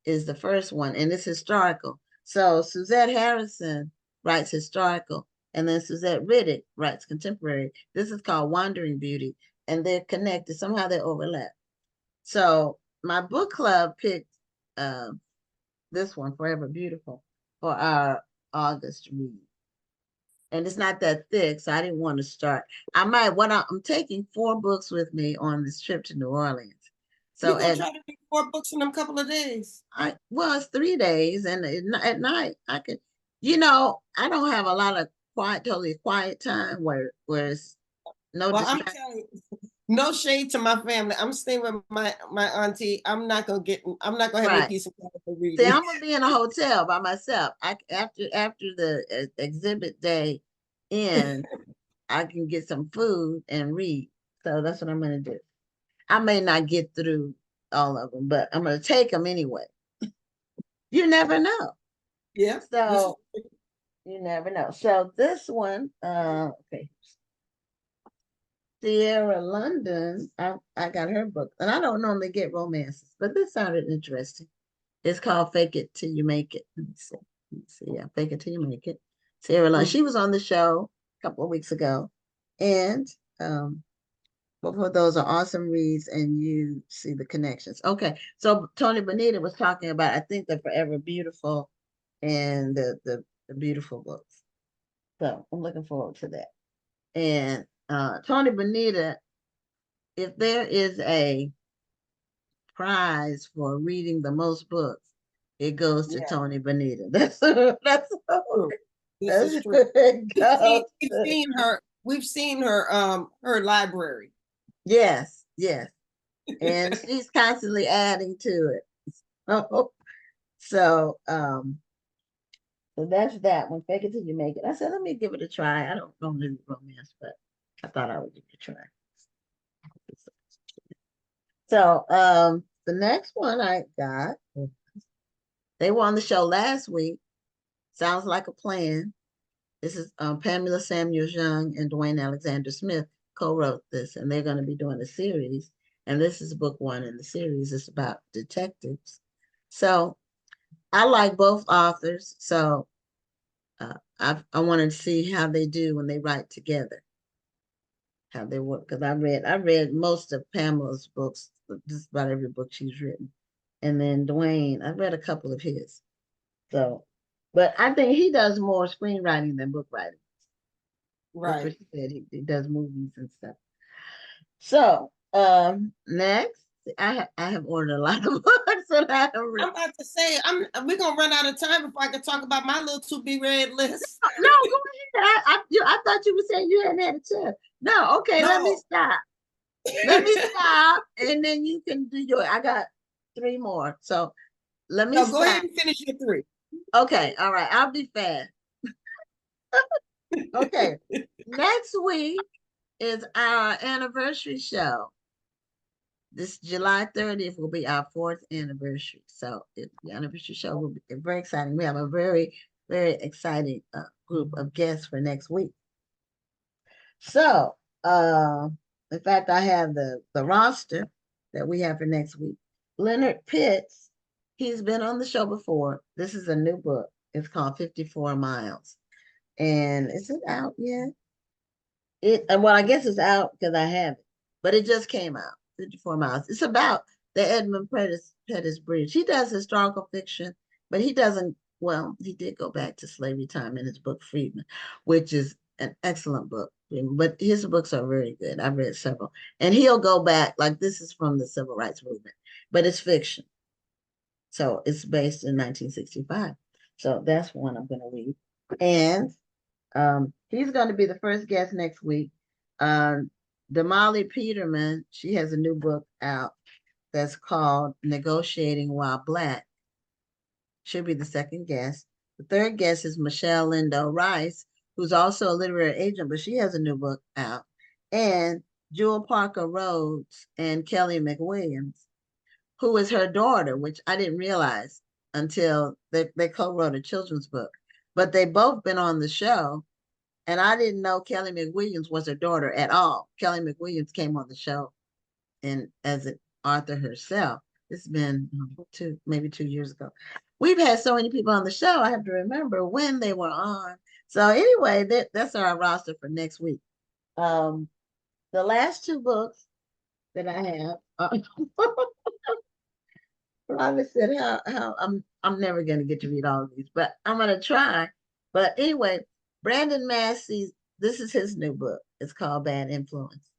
is the first one, and it's historical. So Suzette Harrison writes historical, and then Suzette Riddick writes contemporary. This is called Wandering Beauty, and they're connected. Somehow they overlap. So my book club picked this one, Forever Beautiful, for our August read. And it's not that thick, so I didn't want to start. I'm taking 4 books with me on this trip to New Orleans. So you're gonna try to read 4 books in them couple of days. It's 3 days, and at night I could, I don't have a lot of totally quiet time where it's no distraction. I'm telling you, no shade to my family. I'm staying with my auntie. I'm not gonna have any peace and quiet for reading. See, I'm gonna be in a hotel by myself. After the exhibit day ends, I can get some food and read. So that's what I'm gonna do. I may not get through all of them, but I'm gonna take them anyway. You never know. Yeah. So you never know. So this one, okay. Sierra London, I got her book, and I don't normally get romances, but this sounded interesting. It's called Fake It Till You Make It. Let me see. Yeah, Fake It Till You Make It. Sierra London. She was on the show a couple of weeks ago, and both of those are awesome reads, and you see the connections. Okay, so Tony Bonita was talking about, I think, the Forever Beautiful and the Beautiful books. So I'm looking forward to that. And Tony Bonita, if there is a prize for reading the most books, it goes to Tony Bonita. That's true. We've seen her library. Yes. And she's constantly adding to it. So that's that one. Fake It Till You Make It. I said, let me give it a try. I don't normally read romance, but I thought I would give it a try. So the next one I got, they were on the show last week. Sounds Like a Plan. This is Pamela Samuels Young and Dwayne Alexander Smith co-wrote this, and they're going to be doing a series. And this is book 1 in the series. It's about detectives. So I like both authors. So I wanted to see how they do when they write together, how they work. Because I read most of Pamela's books, just about every book she's written. And then Dwayne, I read a couple of his. So, but I think he does more screenwriting than book writing. Right. That's what he said. He does movies and stuff. So next, I have ordered a lot of books that I have read. I'm about to say, we're gonna run out of time before I can talk about my little to-be-read list. No, go ahead. I thought you were saying you hadn't had a chance. No, okay, no. Let me stop. And then you can do I got 3 more. So let me stop. Go ahead and finish your 3. Okay, all right. I'll be fast. Okay. Next week is our anniversary show. this July 30th will be our 4th anniversary. So the anniversary show will be very exciting. We have a very, very exciting group of guests for next week. So, in fact, I have the roster that we have for next week. Leonard Pitts, he's been on the show before. This is a new book. It's called 54 Miles. And is it out yet? Well, I guess it's out because I have it, but it just came out. 54 Miles. It's about the Edmund Pettus Bridge. He does historical fiction, but he doesn't. Well, he did go back to slavery time in his book Freedman, which is an excellent book. But his books are very good. I've read several, and he'll go back. Like this is from the Civil Rights Movement, but it's fiction. So it's based in 1965. So that's one I'm going to read, and he's going to be the first guest next week. Damali Peterman, she has a new book out that's called Negotiating While Black. She'll be the second guest. The third guest is Michelle Lindo Rice, who's also a literary agent, but she has a new book out. And Jewel Parker Rhodes and Kelly McWilliams, who is her daughter, which I didn't realize until they co-wrote a children's book. But they both been on the show. And I didn't know Kelly McWilliams was her daughter at all. Kelly McWilliams came on the show and as an author herself. It's been maybe 2 years ago. We've had so many people on the show. I have to remember when they were on. So anyway, that's our roster for next week. The last 2 books that I have, Robin said how I'm never going to get to read all of these, but I'm going to try. But anyway, Brandon Massey, this is his new book. It's called Bad Influence.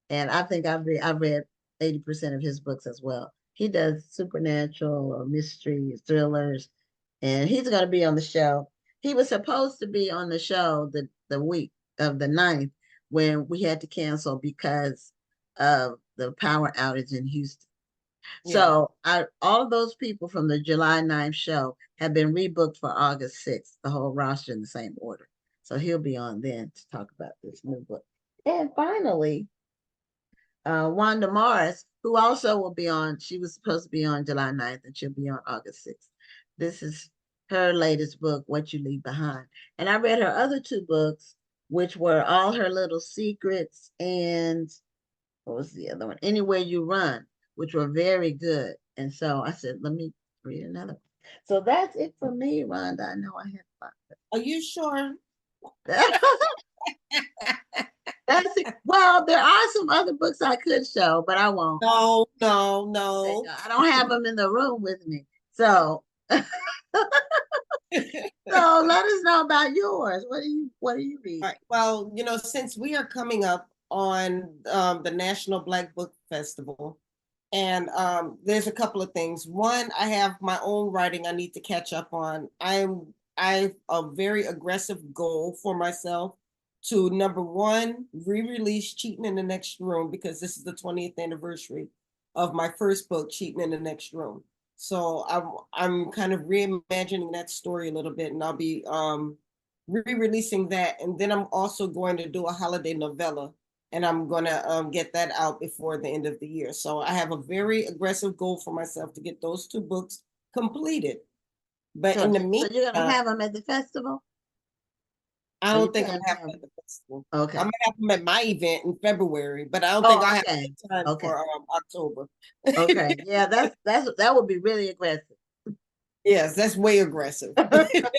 And I think I've read 80% of his books as well. He does supernatural or mystery thrillers, and he's going to be on the show. He was supposed to be on the show the week of the 9th when we had to cancel because of the power outage in Houston. Yeah. So all of those people from the July 9th show have been rebooked for August 6th, the whole roster in the same order. So he'll be on then to talk about this new book. And finally, Wanda Morris, who also will be on, she was supposed to be on July 9th and she'll be on August 6th. This is her latest book, What You Leave Behind. And I read her other 2 books, which were All Her Little Secrets and what was the other one? Anywhere You Run, which were very good. And so I said, let me read another one. So that's it for me, Rhonda. I know I had a lot. Are you sure? That's it. Well, there are some other books I could show, but I won't. No. I don't have them in the room with me. So, so let us know about yours. What do you read? Right. Well, since we are coming up on the National Black Book Festival, and there's a couple of things. One, I have my own writing I need to catch up on. I have a very aggressive goal for myself to, number 1, re-release Cheating in the Next Room, because this is the 20th anniversary of my first book, Cheating in the Next Room. So I'm kind of reimagining that story a little bit, and I'll be re-releasing that. And then I'm also going to do a holiday novella, and I'm going to get that out before the end of the year. So I have a very aggressive goal for myself to get those 2 books completed. But in the meantime, so you're going to have them at the festival? I don't think I'll have them at the festival. Okay. I might have them at my event in February, but I don't think I'll have time for October. Okay. Yeah, that would be really aggressive. Yes, that's way aggressive. I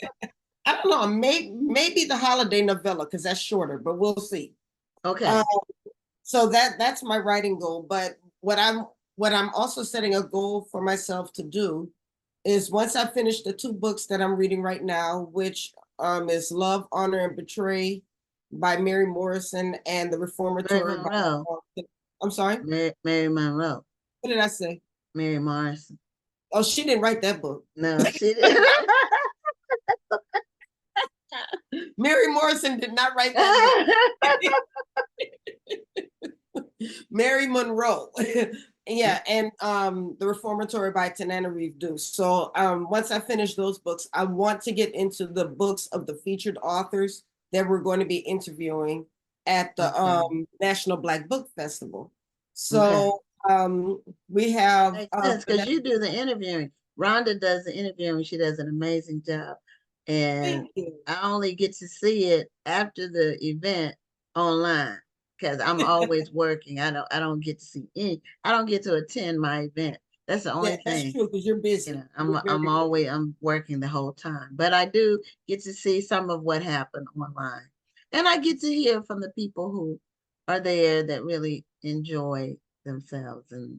don't know. Maybe the holiday novella, because that's shorter, but we'll see. Okay. So that's my writing goal. But what I'm also setting a goal for myself to do is, once I finish the 2 books that I'm reading right now, which is Love, Honor, and Betray by Mary Morrison and The Reformatory by, I'm sorry? Mary Monroe. What did I say? Mary Morrison. Oh, she didn't write that book. No, she didn't. Mary Morrison did not write that book. Mary Monroe. Yeah, and The Reformatory by Tananarive Deuce. So once I finish those books, I want to get into the books of the featured authors that we're going to be interviewing at the National Black Book Festival. So We have Makes sense because you do the interviewing. Rhonda does the interviewing. She does an amazing job. And I only get to see it after the event online because I'm always working. I don't get to see any, I don't get to attend my event. That's the only that's thing. true because you're busy. You know, I'm working the whole time, but I do get to see some of what happened online. And I get to hear from the people who are there that really enjoy themselves. And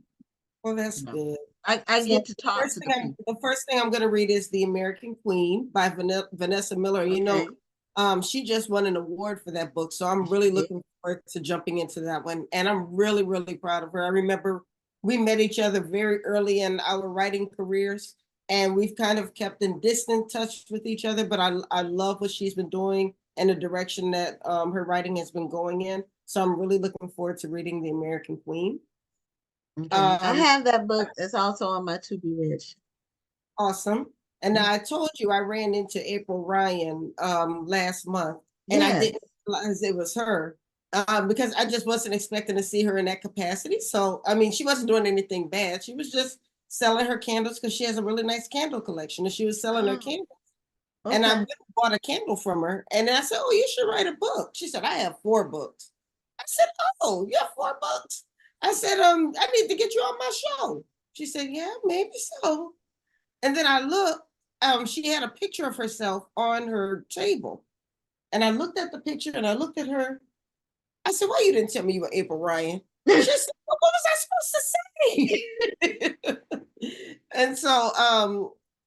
Well, that's you know, good. I get to talk to the people. The first thing I'm going to read is The American Queen by Vanessa Miller. You know, she just won an award for that book. So I'm really looking forward to jumping into that one. And I'm really, really proud of her. I remember we met each other very early in our writing careers, and we've kind of kept in distant touch with each other. But I love what she's been doing and the direction that her writing has been going in. So I'm really looking forward to reading The American Queen. Okay. I have that book. It's also on my to be read. Awesome. And now I told you I ran into April Ryan last month, and I didn't realize it was her because I just wasn't expecting to see her in that capacity. So, I mean, she wasn't doing anything bad. She was just selling her candles because she has a really nice candle collection, and she was selling her candles. Okay. And I bought a candle from her, and I said, "Oh, you should write a book." She said, "I have 4 books." I said, "Oh, you have 4 books?" I said, "I need to get you on my show." She said, "Yeah, maybe so." And then I looked, she had a picture of herself on her table. And I looked at the picture and I looked at her. I said, "Why you didn't tell me you were April Ryan?" She said, "Well, what was I supposed to say?" And so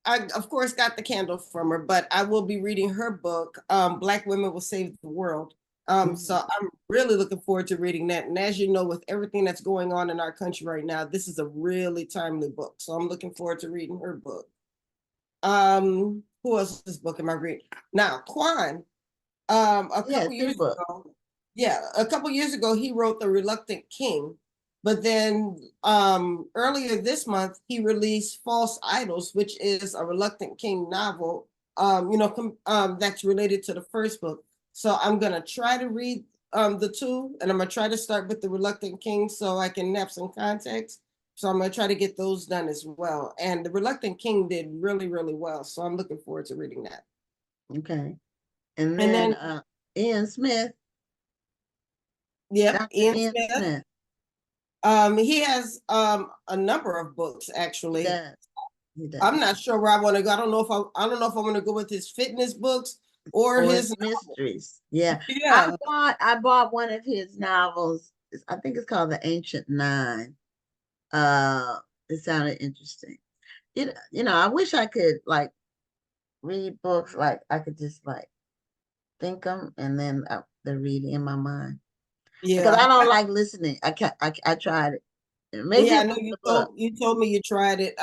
I, of course, got the candle from her, but I will be reading her book, Black Women Will Save the World. So I'm really looking forward to reading that. And as you know, with everything that's going on in our country right now, this is a really timely book. So I'm looking forward to reading her book. Who else's book am I reading? Now, Quan, a couple years ago, he wrote The Reluctant King. But then earlier this month, he released False Idols, which is a Reluctant King novel, that's related to the first book. So I'm going to try to read the 2, and I'm going to try to start with The Reluctant King so I can have some context. So I'm going to try to get those done as well. And The Reluctant King did really, really well. So I'm looking forward to reading that. Okay. And then Ian Smith. Yep, Ian Smith. He has a number of books, actually. He does. I'm not sure where I want to go. I don't know if I want to go with his fitness books or his mysteries. Yeah. I bought one of his novels. I think it's called The Ancient 9. It sounded interesting. You know, I wish I could like read books like I could just like think them and then they're reading in my mind. Yeah, because I don't like listening. I tried it. Maybe I know you told me you tried it.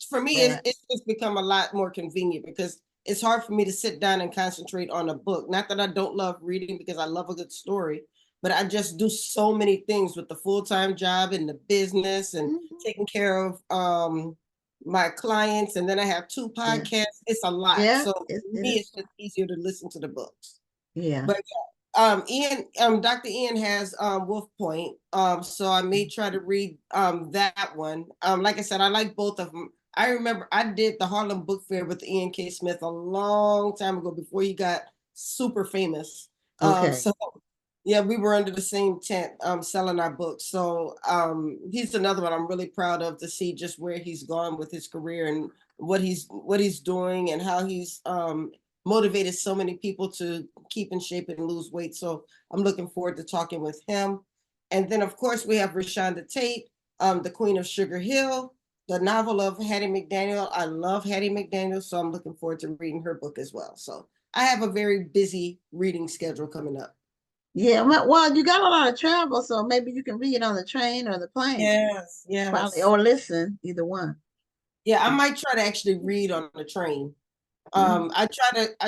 For me, it's just become a lot more convenient because it's hard for me to sit down and concentrate on a book. Not that I don't love reading because I love a good story, but I just do so many things with the full-time job and the business and taking care of my clients. And then I have 2 podcasts. Yeah. It's a lot. Yeah, so for me, it's just easier to listen to the books. Yeah. But Dr. Ian has Wolf Point. So I may try to read that one. Like I said, I like both of them. I remember I did the Harlem Book Fair with Ian K. Smith a long time ago before he got super famous. So yeah, we were under the same tent selling our books. So he's another one I'm really proud of to see just where he's gone with his career and what he's doing and how he's motivated so many people to keep in shape and lose weight. So I'm looking forward to talking with him. And then, of course, we have Rashonda Tate, the Queen of Sugar Hill, the novel of Hattie McDaniel. I love Hattie McDaniel, so I'm looking forward to reading her book as well. So I have a very busy reading schedule coming up. Yeah, well, you got a lot of travel, so maybe you can read on the train or the plane. Yes. Probably, or listen, either one. Yeah, I might try to actually read on the train. I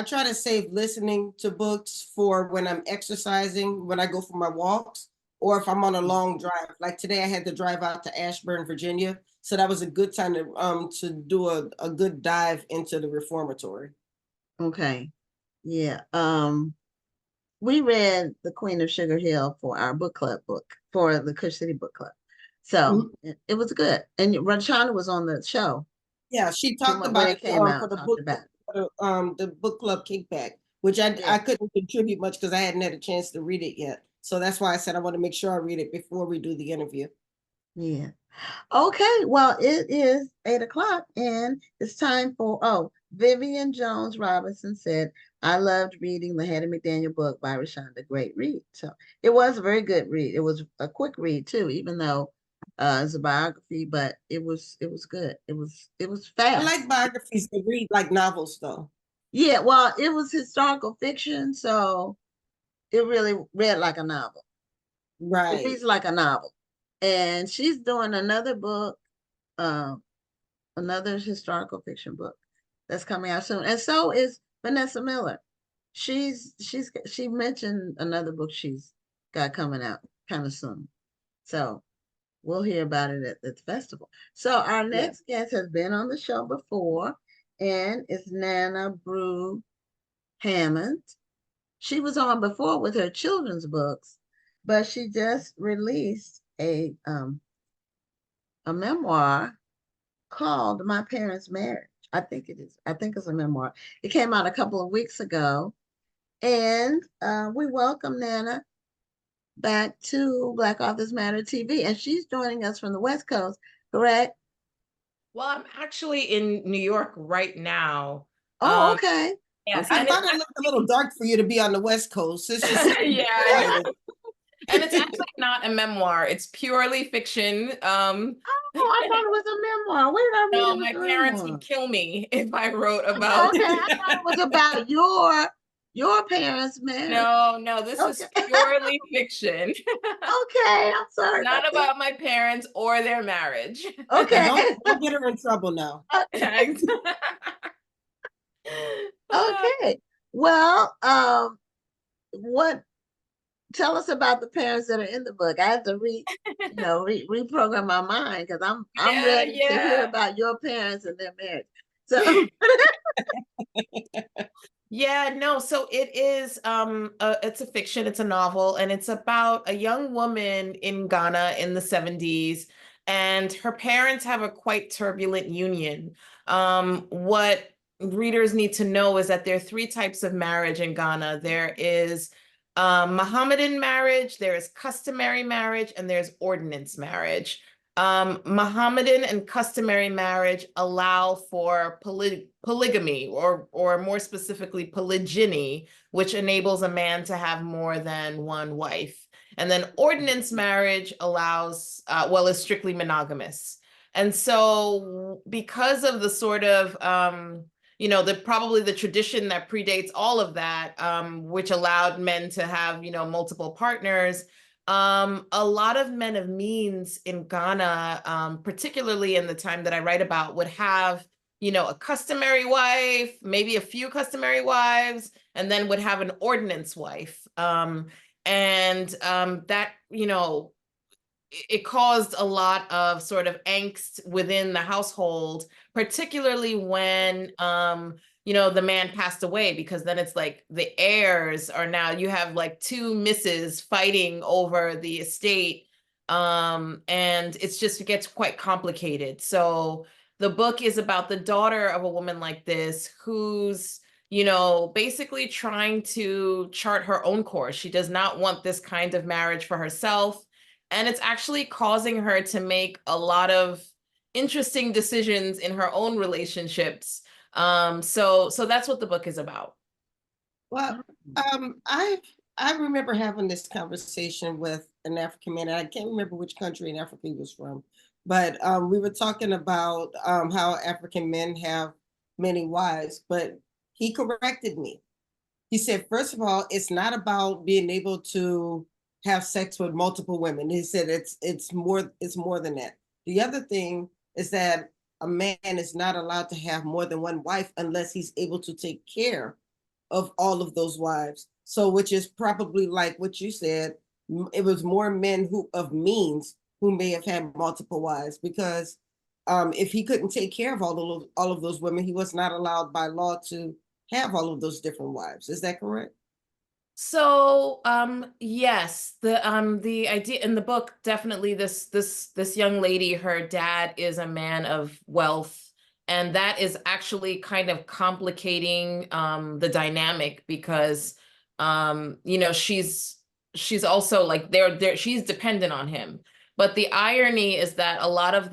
try to save listening to books for when I'm exercising, when I go for my walks, or if I'm on a long drive. Like today, I had to drive out to Ashburn, Virginia, so that was a good time to do a good dive into the reformatory. Okay, yeah. We read The Queen of Sugar Hill for our book club book for the Kush City Book Club. So it was good. And Rachana was on the show. Yeah, she talked when about it it came out, for the talked book, about it. the book club kickback, which I Yeah. couldn't contribute much because I hadn't had a chance to read it yet. So that's why I said I want to make sure I read it before we do the interview. Yeah. Okay. Well, it is 8 o'clock and it's time for, Vivian Jones Robinson said, I loved reading the Hattie McDaniel book by Rashonda. Great read. So it was a very good read. It was a quick read too, even though it's a biography, but it was good. It was fast. I like biographies to read like novels though. Yeah, well, it was historical fiction, so it really read like a novel. Right. It reads like a novel. And she's doing another book, another historical fiction book that's coming out soon. And so is Vanessa Miller. She mentioned another book she's got coming out kind of soon. So we'll hear about it at the festival. So our next guest has been on the show before, and it's Nana Brew-Hammond. She was on before with her children's books, but she just released a memoir called My Parents' Marriage. I think it is. I think it's a memoir. It came out a couple of weeks ago. And we welcome Nana back to Black Authors Matter TV. And she's joining us from the West Coast, correct? Well, I'm actually in New York right now. Oh, okay. Yes. I thought it looked a little dark for you to be on the West Coast. It's just yeah. And it's actually not a memoir. It's purely fiction. Oh, I thought it was a memoir. Where did I read No, it was my a parents memoir? would kill me if I wrote about. Okay, I thought it was about your parents' marriage. No, this is purely fiction. Okay, I'm sorry. Not about my parents or their marriage. Okay. Don't get her in trouble now. Okay. Well, tell us about the parents that are in the book. I have to reprogram my mind because I'm ready to hear about your parents and their marriage. So so it is it's a fiction, it's a novel, and it's about a young woman in Ghana in the 70s, and her parents have a quite turbulent union. What readers need to know is that there are three types of marriage in Ghana. There is Mohammedan marriage, there is customary marriage, and there's ordinance marriage. Mohammedan and customary marriage allow for polygamy, or more specifically polygyny, which enables a man to have more than one wife. And then ordinance marriage allows, is strictly monogamous. And so because of the sort of probably the tradition that predates all of that, which allowed men to have, multiple partners, a lot of men of means in Ghana, particularly in the time that I write about, would have, a customary wife, maybe a few customary wives, and then would have an ordinance wife. That, it caused a lot of sort of angst within the household, particularly when, the man passed away, because then it's like the heirs are now, you have like two misses fighting over the estate. And it gets quite complicated. So the book is about the daughter of a woman like this who's, basically trying to chart her own course. She does not want this kind of marriage for herself. And it's actually causing her to make a lot of interesting decisions in her own relationships. So that's what the book is about. Well, I remember having this conversation with an African man, and I can't remember which country in Africa he was from, but we were talking about how African men have many wives, but he corrected me. He said, first of all, it's not about being able to have sex with multiple women. He said it's more than that. The other thing is that a man is not allowed to have more than one wife unless he's able to take care of all of those wives. So, which is probably like what you said, it was more men of means who may have had multiple wives, because if he couldn't take care of all of those women, he was not allowed by law to have all of those different wives. Is that correct? So, yes, the idea in the book, definitely this young lady, her dad is a man of wealth, and that is actually kind of complicating the dynamic because she's also like she's dependent on him. But the irony is that a lot of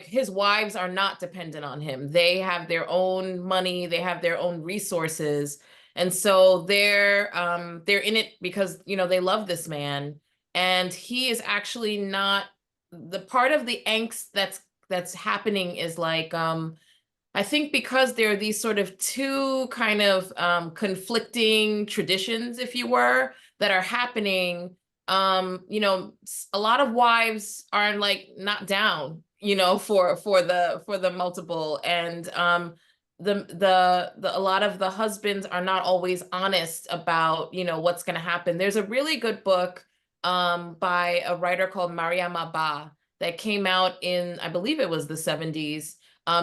his wives are not dependent on him. They have their own money, they have their own resources, and so they're in it because they love this man, and he is actually not the part of the angst that's happening is I think because there are these sort of two kind of conflicting traditions, if you were, that are happening. A lot of wives are like not down, for the multiple, and a lot of the husbands are not always honest about what's going to happen. There's a really good book by a writer called Mariama Ba that came out in, I believe it was the 70s,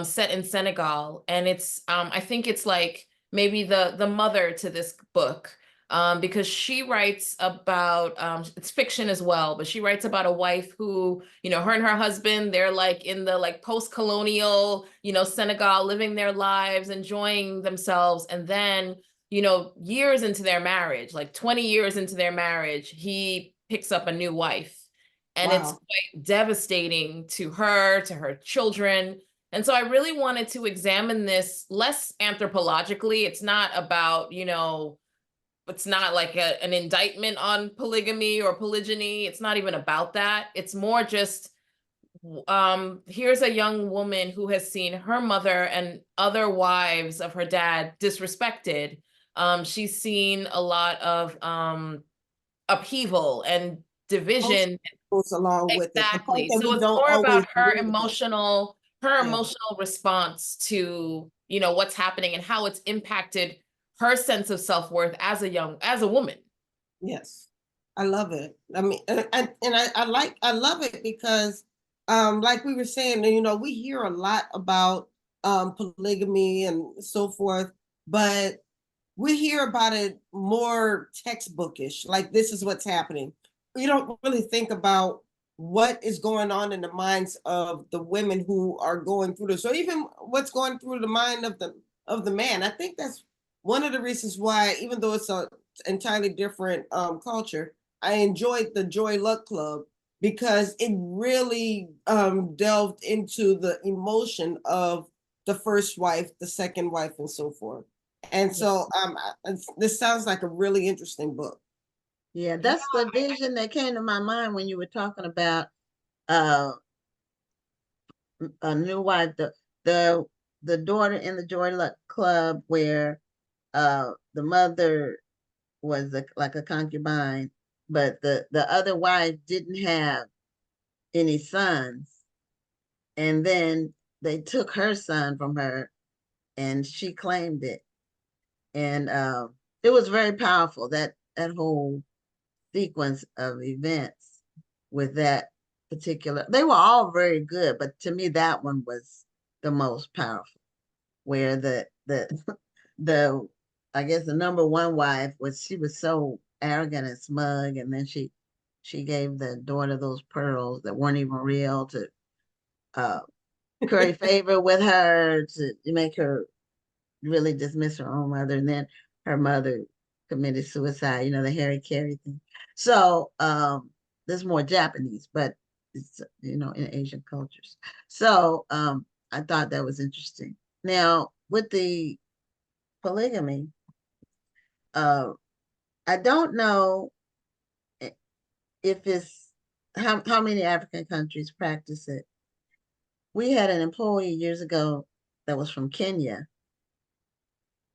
set in Senegal, and it's I think it's like maybe the mother to this book, because she writes about it's fiction as well, but she writes about a wife who, her and her husband, they're like in the like post-colonial, Senegal, living their lives, enjoying themselves, and then years into their marriage, like 20 years into their marriage, he picks up a new wife, and it's quite devastating to her children. And so I really wanted to examine this less anthropologically. It's not about, it's not like an indictment on polygamy or polygyny. It's not even about that. It's more just, here's a young woman who has seen her mother and other wives of her dad disrespected. She's seen a lot of upheaval and division. Goes along with it. Exactly. So it's more about her emotional response to, what's happening and how it's impacted her sense of self-worth as a woman. Yes, I love it. I mean, I love it because, like we were saying, we hear a lot about polygamy and so forth, but we hear about it more textbookish, like this is what's happening. You don't really think about what is going on in the minds of the women who are going through this, or even what's going through the mind of the man. I think that's one of the reasons why, even though it's an entirely different culture, I enjoyed the Joy Luck Club because it really delved into the emotion of the first wife, the second wife, and so forth. And so this sounds like a really interesting book. Yeah, that's the vision that came to my mind when you were talking about a new wife, the daughter in the Joy Luck Club, where the mother was like a concubine, but the other wife didn't have any sons, and then they took her son from her, and she claimed it, and it was very powerful, that whole sequence of events with that particular. They were all very good, but to me that one was the most powerful, where the I guess the number one wife she was so arrogant and smug, and then she gave the daughter those pearls that weren't even real to curry favor with her, to make her really dismiss her own mother, and then her mother committed suicide, the Harry Carey thing. So there's more Japanese, but it's in Asian cultures. So I thought that was interesting. Now with the polygamy, I don't know if it's how many African countries practice it. We had an employee years ago that was from Kenya,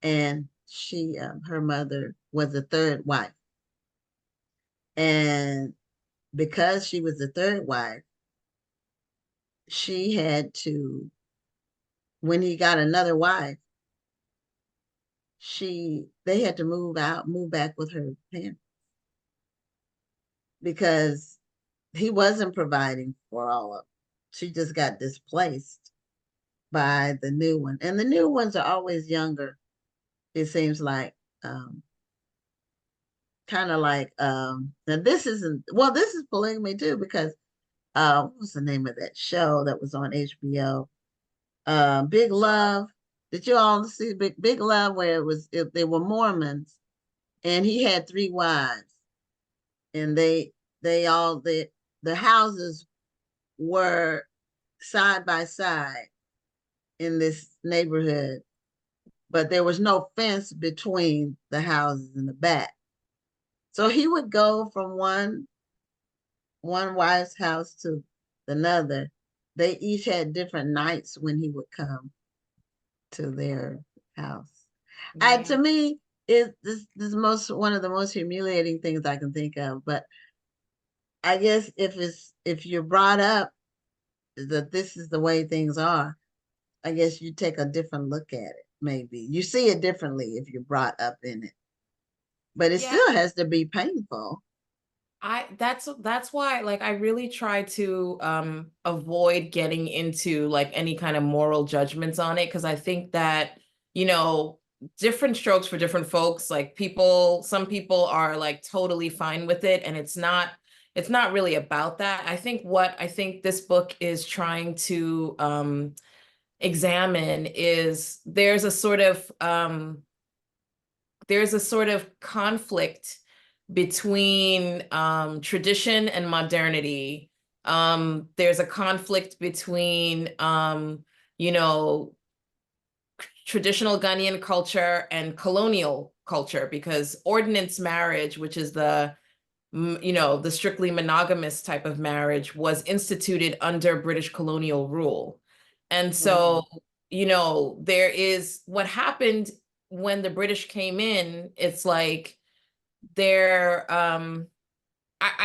and she her mother was the third wife, and because she was the third wife, she had to, when he got another wife, they had to move back with her parents, because he wasn't providing for all of them. She just got displaced by the new one, and the new ones are always younger, it seems like. kind of like, now this isn't, well, this is polygamy too, because what was the name of that show that was on HBO? Big Love. Did you all see Big Love, where they were Mormons, and he had 3 wives, and the houses were side by side in this neighborhood, but there was no fence between the houses in the back. So he would go from one wife's house to another. They each had different nights when he would come to their house. And to me, this is one of the most humiliating things I can think of. But I guess if you're brought up that this is the way things are, I guess you take a different look at it. Maybe you see it differently if you're brought up in it. But it still has to be painful. That's why, like, I really try to avoid getting into like any kind of moral judgments on it, because I think that, you know, different strokes for different folks. Like, some people are like totally fine with it, and it's not really about that. I think this book is trying to examine is there's a sort of conflict between tradition and modernity. There's a conflict between you know, traditional Ghanaian culture and colonial culture, because ordinance marriage, which is the strictly monogamous type of marriage, was instituted under British colonial rule. And so, there is what happened when the British came in. It's like I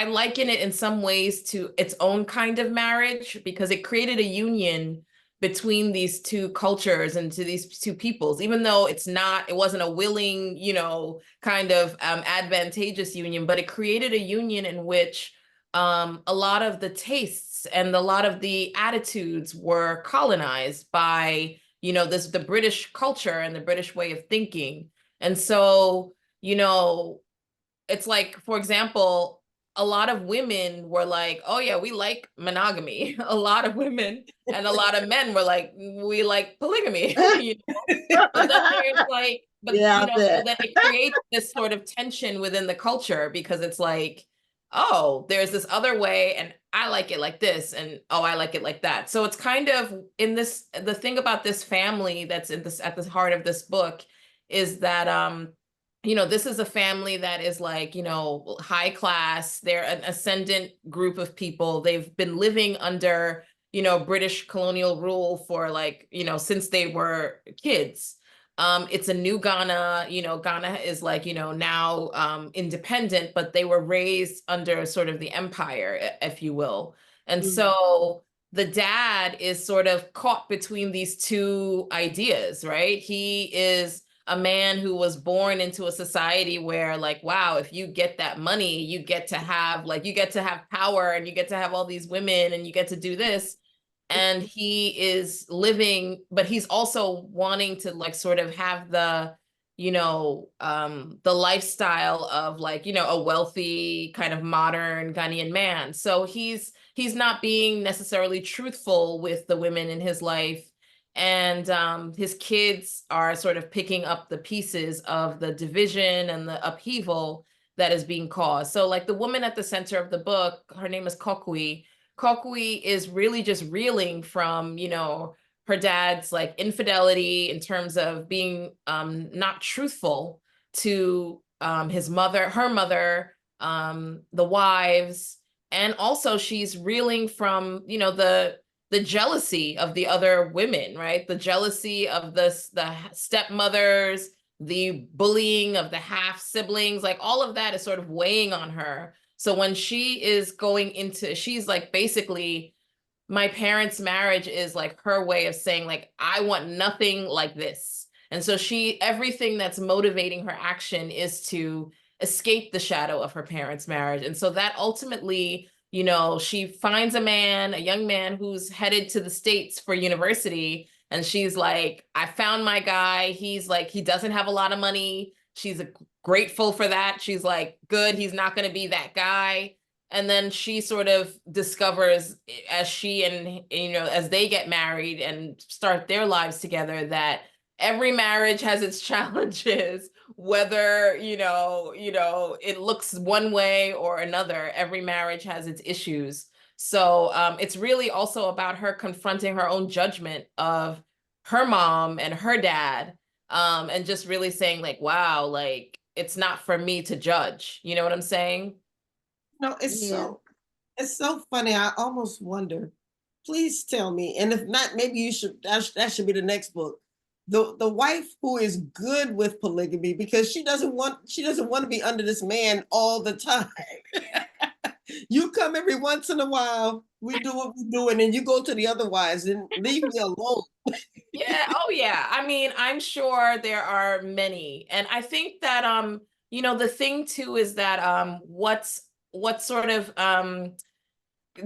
liken it in some ways to its own kind of marriage, because it created a union between these two cultures and to these two peoples, even though it wasn't a willing, kind of advantageous union, but it created a union in which a lot of the tastes and a lot of the attitudes were colonized by, the British culture and the British way of thinking. And so, it's like, for example, a lot of women were like, oh yeah, we like monogamy. A lot of women and a lot of men were like, we like polygamy. But then there's like, so then it creates this sort of tension within the culture, because it's like, oh, there's this other way, and I like it like this, and oh, I like it like that. So it's kind of the thing about this family that's at the heart of this book is that this is a family that is like, high class. They're an ascendant group of people. They've been living under, British colonial rule for like, since they were kids. It's a new Ghana. Ghana is like, now independent, but they were raised under sort of the empire, if you will. And so the dad is sort of caught between these two ideas, right? He is a man who was born into a society where, like, wow, if you get that money, you get to have power, and you get to have all these women, and you get to do this. And he is living, but he's also wanting to like sort of have the lifestyle of like, a wealthy kind of modern Ghanaian man. So he's not being necessarily truthful with the women in his life. And his kids are sort of picking up the pieces of the division and the upheaval that is being caused. So like the woman at the center of the book, her name is Kokui. Kokui is really just reeling from, her dad's like infidelity in terms of being not truthful to her mother, the wives. And also she's reeling from, the jealousy of the other women, right? The jealousy of the stepmothers, the bullying of the half siblings, like all of that is sort of weighing on her. So when she is she's like, basically, my parents' marriage is like her way of saying like, I want nothing like this. And so everything that's motivating her action is to escape the shadow of her parents' marriage. And so that ultimately, she finds a young man who's headed to the States for university. And she's like, I found my guy. He's like, he doesn't have a lot of money. she's grateful for that. She's like, good, he's not going to be that guy. And then she sort of discovers as she and, you know, as they get married and start their lives together, that every marriage has its challenges, whether, it looks one way or another. Every marriage has its issues. So it's really also about her confronting her own judgment of her mom and her dad, and just really saying like, wow, like, it's not for me to judge. You know what I'm saying? No, it's so funny. I almost wonder, please tell me, and if not, maybe you should, that should be the next book. The wife who is good with polygamy because she doesn't want to be under this man all the time. You come every once in a while, we do what we do, and then you go to the other wives and leave me alone. Yeah. Oh yeah. I mean, I'm sure there are many. And I think that the thing too is that what's sort of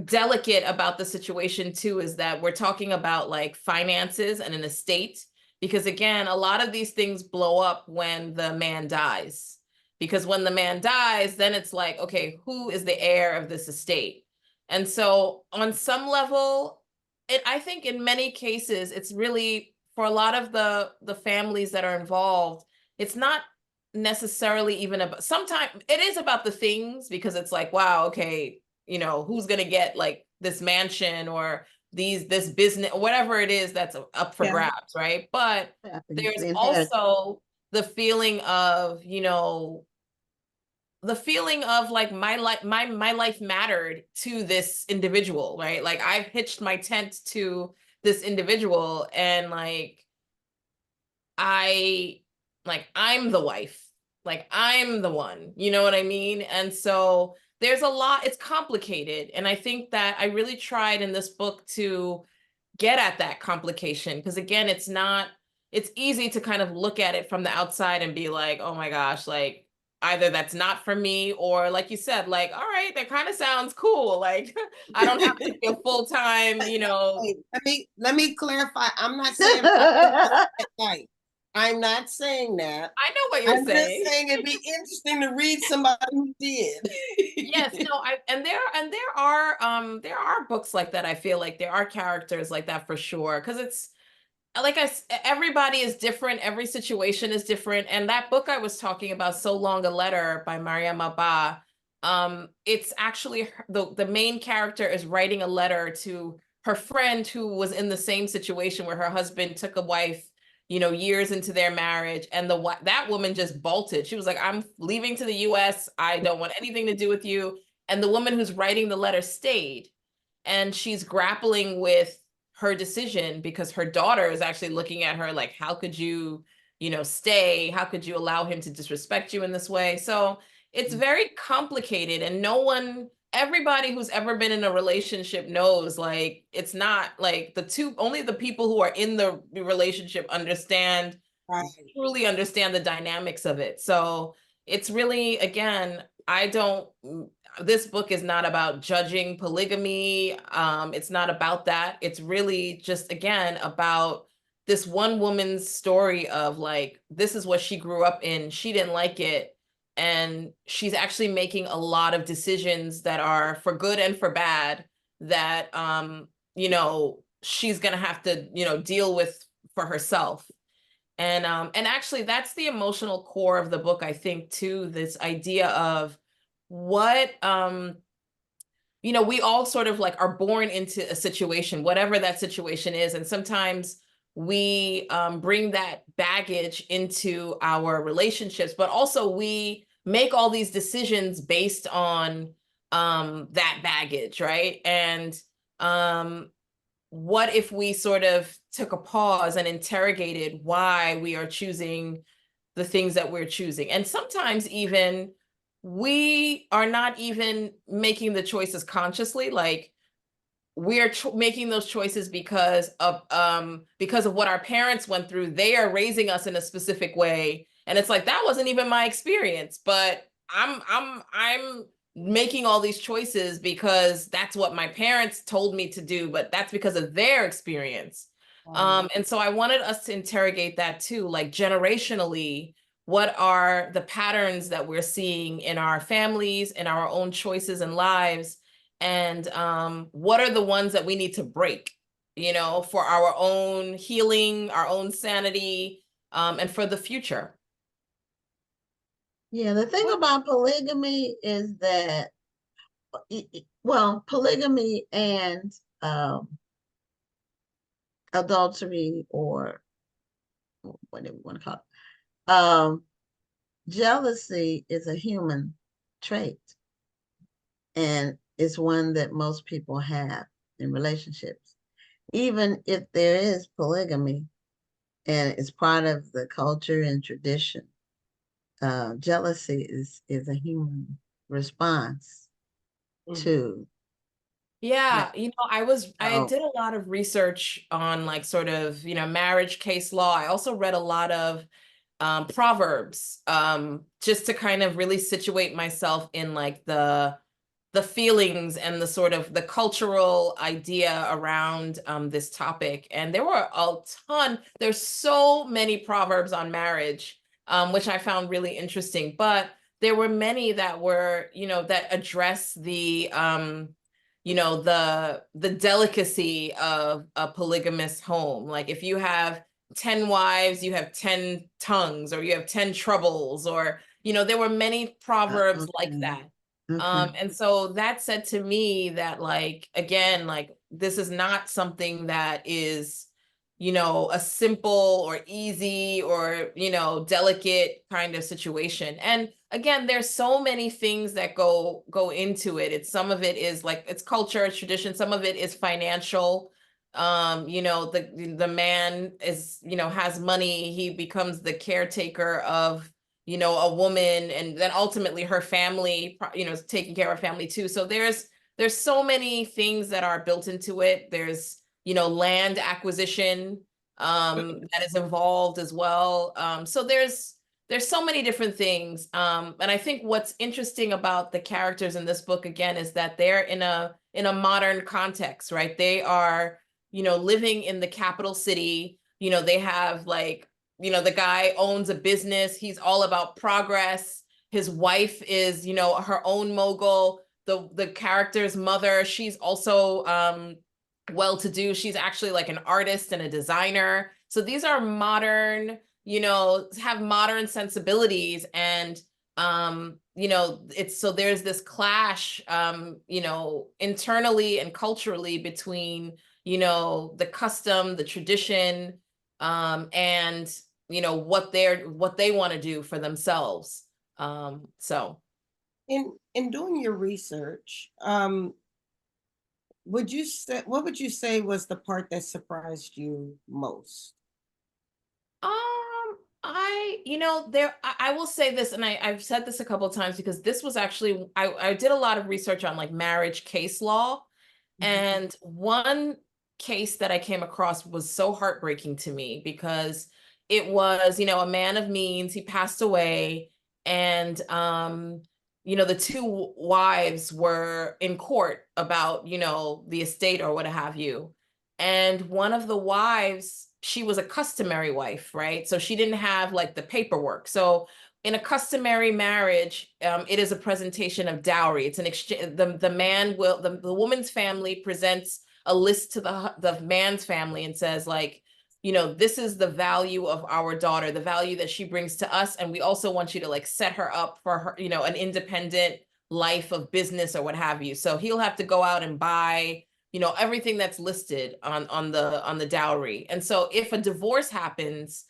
delicate about the situation too is that we're talking about like finances and an estate, because again, a lot of these things blow up when the man dies. Because when the man dies, then it's like, okay, who is the heir of this estate? And so on some level, I think in many cases, it's really, for a lot of the families that are involved, it's not necessarily even about, sometimes it is about the things, because it's like, wow, okay, who's going to get like this mansion or this business, whatever it is that's up for grabs, right? But there's also the feeling of, like my life mattered to this individual, right? Like I've hitched my tent to this individual, and I'm the wife, like I'm the one, you know what I mean? And so there's a lot, it's complicated. And I think that I really tried in this book to get at that complication, because again, it's easy to kind of look at it from the outside and be like, oh my gosh, like either that's not for me, or like you said, like, all right, that kind of sounds cool. Like I don't have to be a full-time, Let me clarify. I'm not saying at night. I'm not saying that. I know what you're saying. I'm just saying it'd be interesting to read somebody who did. Yes, no, there are books like that. I feel like there are characters like that for sure, because it's like everybody is different, every situation is different. And that book I was talking about, So Long a Letter by Mariam Abba, it's actually the main character is writing a letter to her friend who was in the same situation where her husband took a wife, years into their marriage, and that woman just bolted. She was like, I'm leaving to the US. I don't want anything to do with you. And the woman who's writing the letter stayed, and she's grappling with her decision because her daughter is actually looking at her like, how could you, stay? How could you allow him to disrespect you in this way? So it's very complicated, and everybody who's ever been in a relationship knows, like, it's not like only the people who are in the relationship truly understand the dynamics of it. So it's really, again, this book is not about judging polygamy. It's not about that. It's really just, again, about this one woman's story of like, this is what she grew up in. She didn't like it. And she's actually making a lot of decisions that are for good and for bad that, she's going to have to, deal with for herself. And actually that's the emotional core of the book, I think, too, this idea of what, we all sort of like are born into a situation, whatever that situation is. And sometimes we bring that baggage into our relationships, but also we make all these decisions based on that baggage, right? And what if we sort of took a pause and interrogated why we are choosing the things that we're choosing? And sometimes even we are not even making the choices consciously, like we're making those choices because of what our parents went through. They are raising us in a specific way, and it's like, that wasn't even my experience, but I'm making all these choices because that's what my parents told me to do, but that's because of their experience. And so I wanted us to interrogate that too, like generationally, what are the patterns that we're seeing in our families, in our own choices and lives, and what are the ones that we need to break, you know, for our own healing, our own sanity, and for the future. Yeah, the thing about polygamy is that, well, polygamy and adultery, or what do we want to call it? Jealousy is a human trait, and it's one that most people have in relationships. Even if there is polygamy and it's part of the culture and tradition, jealousy is a human response to. Yeah, you know, I Oh, did a lot of research on like sort of, you know, marriage case law. I also read a lot of proverbs, just to kind of really situate myself in like the feelings and the sort of the cultural idea around this topic. And there were a ton, there's so many proverbs on marriage, which I found really interesting. But there were many that were, you know, that address the you know, the delicacy of a polygamous home. Like if you have 10 wives, you have 10 tongues, or you have 10 troubles, or, you know, there were many proverbs like okay. that. Okay. And so that said to me that, like, again, like this is not something that is, you know, a simple or easy or, you know, delicate kind of situation. And again, there's so many things that go into it. It's, some of it is like, it's culture, it's tradition, some of it is financial. You know, the man is, you know, has money, he becomes the caretaker of, you know, a woman, and then ultimately her family, you know, is taking care of her family too. So there's so many things that are built into it. There's, you know, land acquisition that is involved as well. So there's so many different things. And I think what's interesting about the characters in this book, again, is that they're in a modern context, right? They are, you know, living in the capital city. You know, they have like, you know, the guy owns a business. He's all about progress. His wife is, you know, her own mogul. The character's mother, she's also well-to-do. She's actually like an artist and a designer. So these are modern, you know, have modern sensibilities. And you know, it's, so there's this clash, you know, internally and culturally between, you know, the custom, the tradition, and you know what they want to do for themselves. So in doing your research, what would you say was the part that surprised you most? You know, I will say this, and I've said this a couple of times, because this was actually, I did a lot of research on like marriage case law. And one case that I came across was so heartbreaking to me, because it was, you know, a man of means, he passed away, and you know, the two wives were in court about, you know, the estate or what have you. And one of the wives, she was a customary wife, right? So she didn't have like the paperwork. So in a customary marriage, it is a presentation of dowry. It's an exchange. The man will, the woman's family presents a list to the man's family and says, like, you know, this is the value of our daughter, the value that she brings to us, and we also want you to like set her up for her, you know, an independent life of business or what have you. So he'll have to go out and buy, you know, everything that's listed on the dowry. And so if a divorce happens,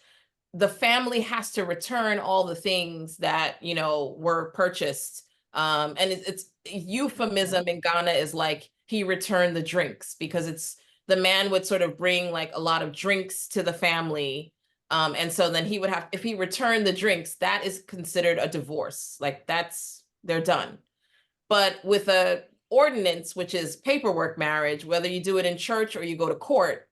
the family has to return all the things that, you know, were purchased. And it's euphemism in Ghana is like, he returned the drinks, because it's, the man would sort of bring like a lot of drinks to the family. And so then he would have, if he returned the drinks, that is considered a divorce. Like that's, they're done. But with a ordinance, which is paperwork marriage, whether you do it in church or you go to court,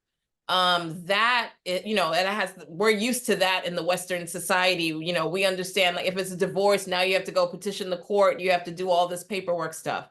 that it, you know, and it has, we're used to that in the Western society. You know, we understand, like if it's a divorce, now you have to go petition the court, you have to do all this paperwork stuff.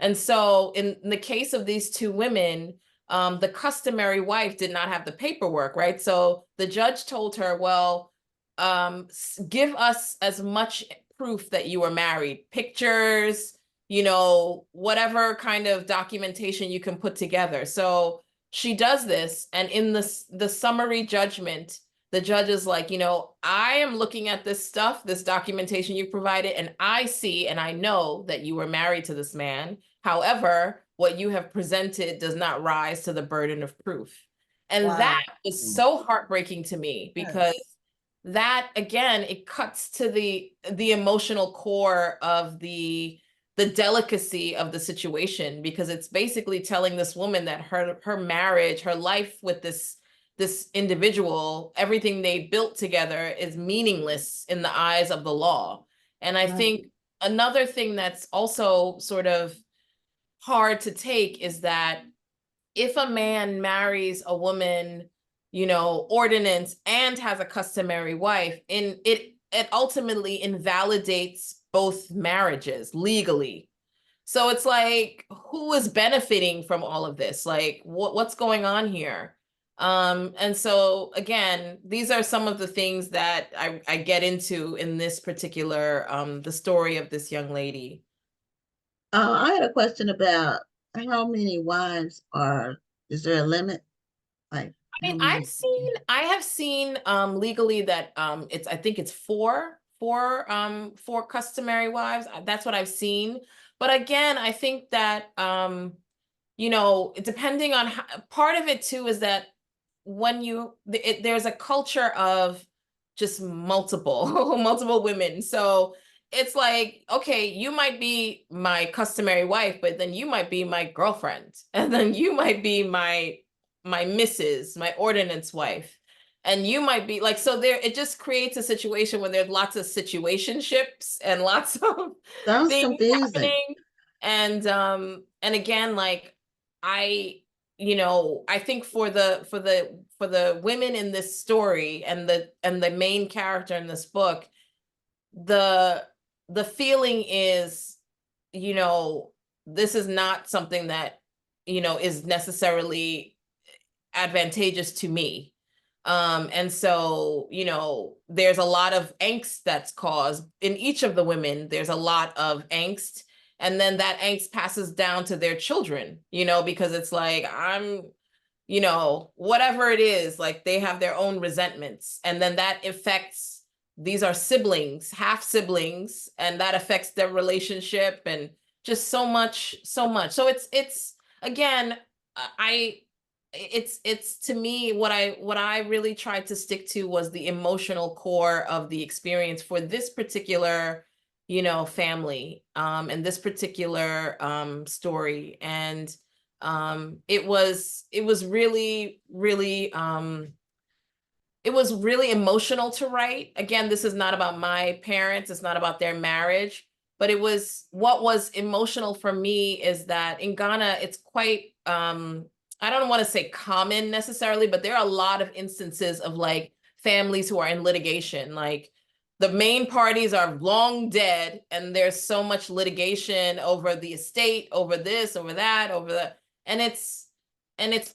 And so in the case of these two women, the customary wife did not have the paperwork, right? So the judge told her, well, give us as much proof that you were married, pictures, you know, whatever kind of documentation you can put together. So she does this, and in the summary judgment, the judge is like, you know, I am looking at this stuff, this documentation you provided, and I see and I know that you were married to this man. However, what you have presented does not rise to the burden of proof. And Wow. that is so heartbreaking to me, because that, again, it cuts to the emotional core of the delicacy of the situation, because it's basically telling this woman that her marriage, her life with this individual, everything they built together is meaningless in the eyes of the law. And I think another thing that's also sort of hard to take is that if a man marries a woman, you know, ordinance, and has a customary wife, it ultimately invalidates both marriages legally. So it's like, who is benefiting from all of this? Like, what's going on here? And so again, these are some of the things that I get into in this particular the story of this young lady. I had a question about how many wives is there a limit? Like, I mean, I have seen legally that I think it's four customary wives. That's what I've seen. But again, I think that you know, depending on how, part of it too is that when there's a culture of just multiple women. So it's like, okay, you might be my customary wife, but then you might be my girlfriend, and then you might be my missus, my ordinance wife. And you might be like, so there, it just creates a situation where there's lots of situationships and lots of sounds things confusing. happening. And again, like, you know, I think for the women in this story, and the main character in this book, the feeling is, you know, this is not something that, you know, is necessarily advantageous to me. And so, you know, there's a lot of angst that's caused in each of the women. There's a lot of angst. And then that angst passes down to their children, you know, because it's like, you know, whatever it is, like, they have their own resentments. And then that affects, these are siblings, half siblings, and that affects their relationship, and just so much. So it's again, it's to me, what I really tried to stick to was the emotional core of the experience for this particular, you know, family, and this particular story. And it was really it was really emotional to write. Again, this is not about my parents, it's not about their marriage, but what was emotional for me is that in Ghana, it's quite I don't want to say common necessarily, but there are a lot of instances of, like, families who are in litigation. Like, the main parties are long dead, and there's so much litigation over the estate, over this, over that, over the, and it's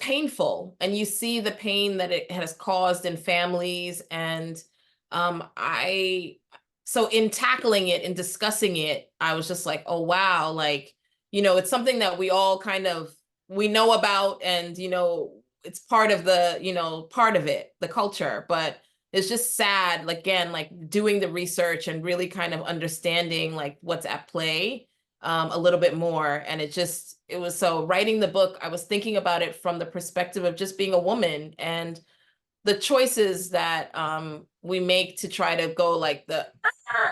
painful, and you see the pain that it has caused in families. And so in tackling it and discussing it, I was just like, oh wow, like, you know, it's something that we all kind of, we know about, and, you know, it's part of the, you know, part of it, the culture. But it's just sad, like, again, like, doing the research and really kind of understanding, like, what's at play a little bit more. And it was, so writing the book, I was thinking about it from the perspective of just being a woman, and the choices that we make to try to go, like, the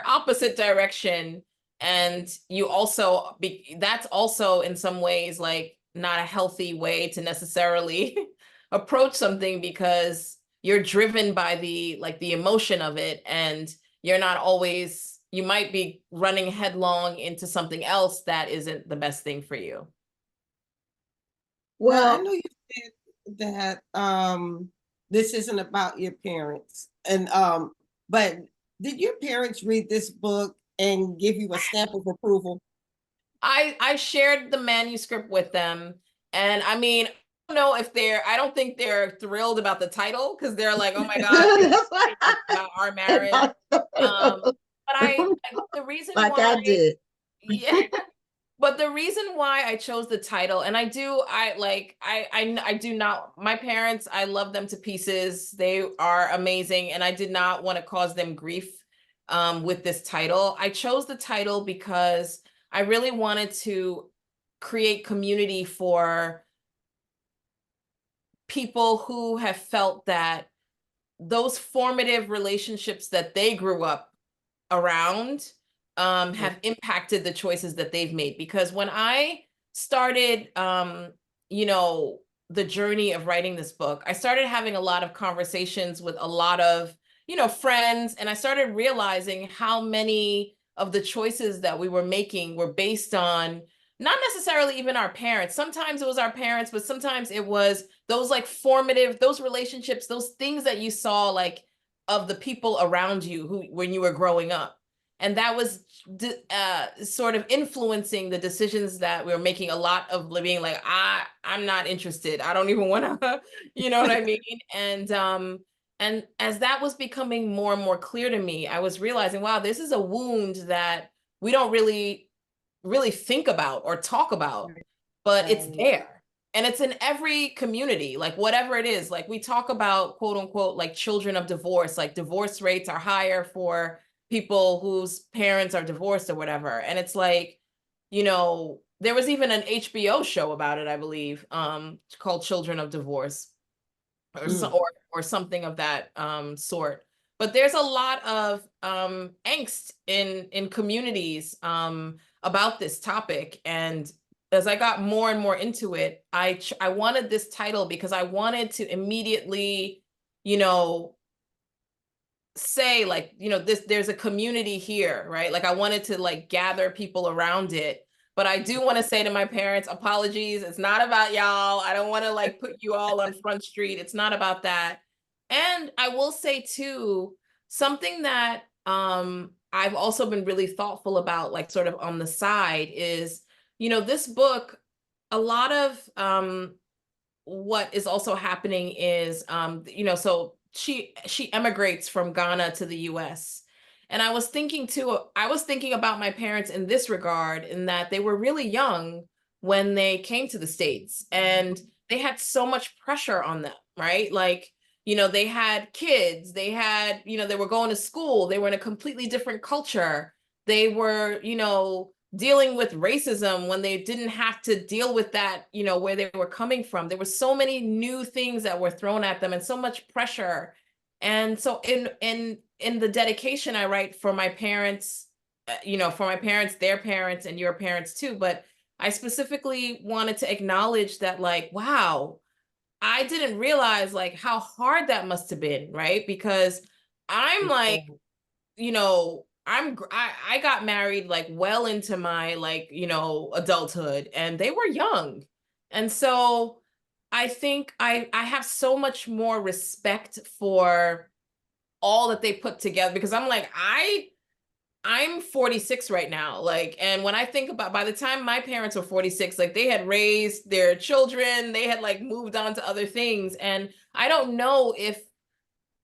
opposite direction. And you also that's also in some ways, like, not a healthy way to necessarily approach something, because you're driven by the, like, the emotion of it, and you're not always, you might be running headlong into something else that isn't the best thing for you. Well, I know you said that this isn't about your parents, and but did your parents read this book and give you a stamp of approval? I shared the manuscript with them, and I mean, know if I don't think they're thrilled about the title, because they're like, oh my God, it's about our marriage. But the reason like why I did. yeah. But the reason why I chose the title, and I do not, my parents, I love them to pieces. They are amazing, and I did not want to cause them grief with this title. I chose the title because I really wanted to create community for people who have felt that those formative relationships that they grew up around have impacted the choices that they've made. Because when I started, you know, the journey of writing this book, I started having a lot of conversations with a lot of, you know, friends, and I started realizing how many of the choices that we were making were based on not necessarily even our parents. Sometimes it was our parents, but sometimes it was those like formative, those relationships, those things that you saw like of the people around you who when you were growing up. And that was sort of influencing the decisions that we were making. A lot of living like, I'm not interested. I don't even want to, you know what I mean? And as that was becoming more and more clear to me, I was realizing, wow, this is a wound that we don't really think about or talk about, but it's there. And it's in every community, like whatever it is. Like we talk about, quote unquote, like children of divorce, like divorce rates are higher for people whose parents are divorced or whatever. And it's like, you know, there was even an HBO show about it, I believe, called Children of Divorce or something of that sort. But there's a lot of angst in communities about this topic. And as I got more and more into it, I wanted this title because I wanted to immediately, you know, say like, you know, there's a community here, right? Like I wanted to like gather people around it. But I do want to say to my parents, apologies. It's not about y'all. I don't want to like put you all on Front Street. It's not about that. And I will say too, something that I've also been really thoughtful about, like sort of on the side is, you know, this book, a lot of what is also happening is, you know, so she emigrates from Ghana to the US. And I was thinking about my parents in this regard, in that they were really young when they came to the States, and they had so much pressure on them, right? Like, you know, they had kids, they had, you know, they were going to school, they were in a completely different culture. They were, you know, dealing with racism when they didn't have to deal with that, you know, where they were coming from. There were so many new things that were thrown at them and so much pressure. And so in the dedication I write for my parents, you know, for my parents, their parents, and your parents too, but I specifically wanted to acknowledge that, like, wow, I didn't realize like how hard that must have been, right? Because I'm like, you know, I got married like well into my like, you know, adulthood, and they were young. And so I think I have so much more respect for all that they put together, because I'm like, I'm 46 right now. Like, and when I think about, by the time my parents were 46, like they had raised their children, they had like moved on to other things. And I don't know if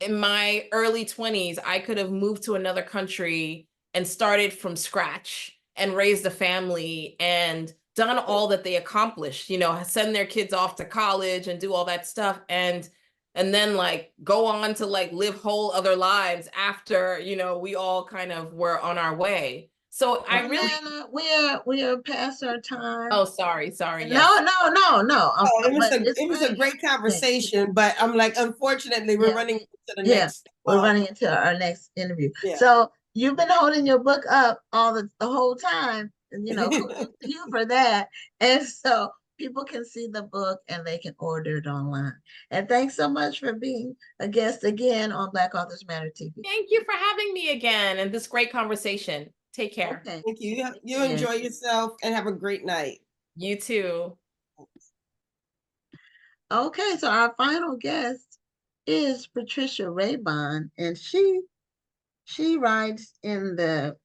in my early 20s, I could have moved to another country and started from scratch and raised a family and done all that they accomplished, you know, send their kids off to college and do all that stuff. And then like go on to like live whole other lives after, you know, we all kind of were on our way. So I really, we are past our time. oh, sorry. No, Yes. no. It was a great conversation, but I'm like, unfortunately, we're running into the next. We're running into our next interview. Yeah. So you've been holding your book up all the whole time, and you know, kudos to you for that. And so people can see the book and they can order it online. And thanks so much for being a guest again on Black Authors Matter TV. Thank you for having me again and this great conversation. Take care. Okay. Thank you. You enjoy yourself and have a great night. You too. Okay, so our final guest is Patricia Raybon, and she writes in the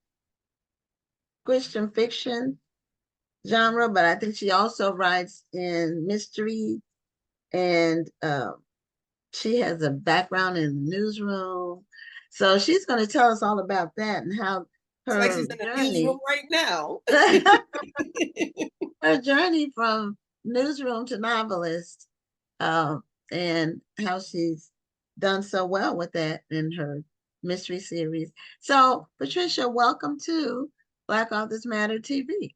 Christian fiction genre, but I think she also writes in mystery and she has a background in the newsroom. So she's going to tell us all about that and how her it's like she's in the newsroom right now. her journey from newsroom to novelist, and how she's done so well with that in her mystery series. So, Patricia, welcome to Black Authors Matter TV.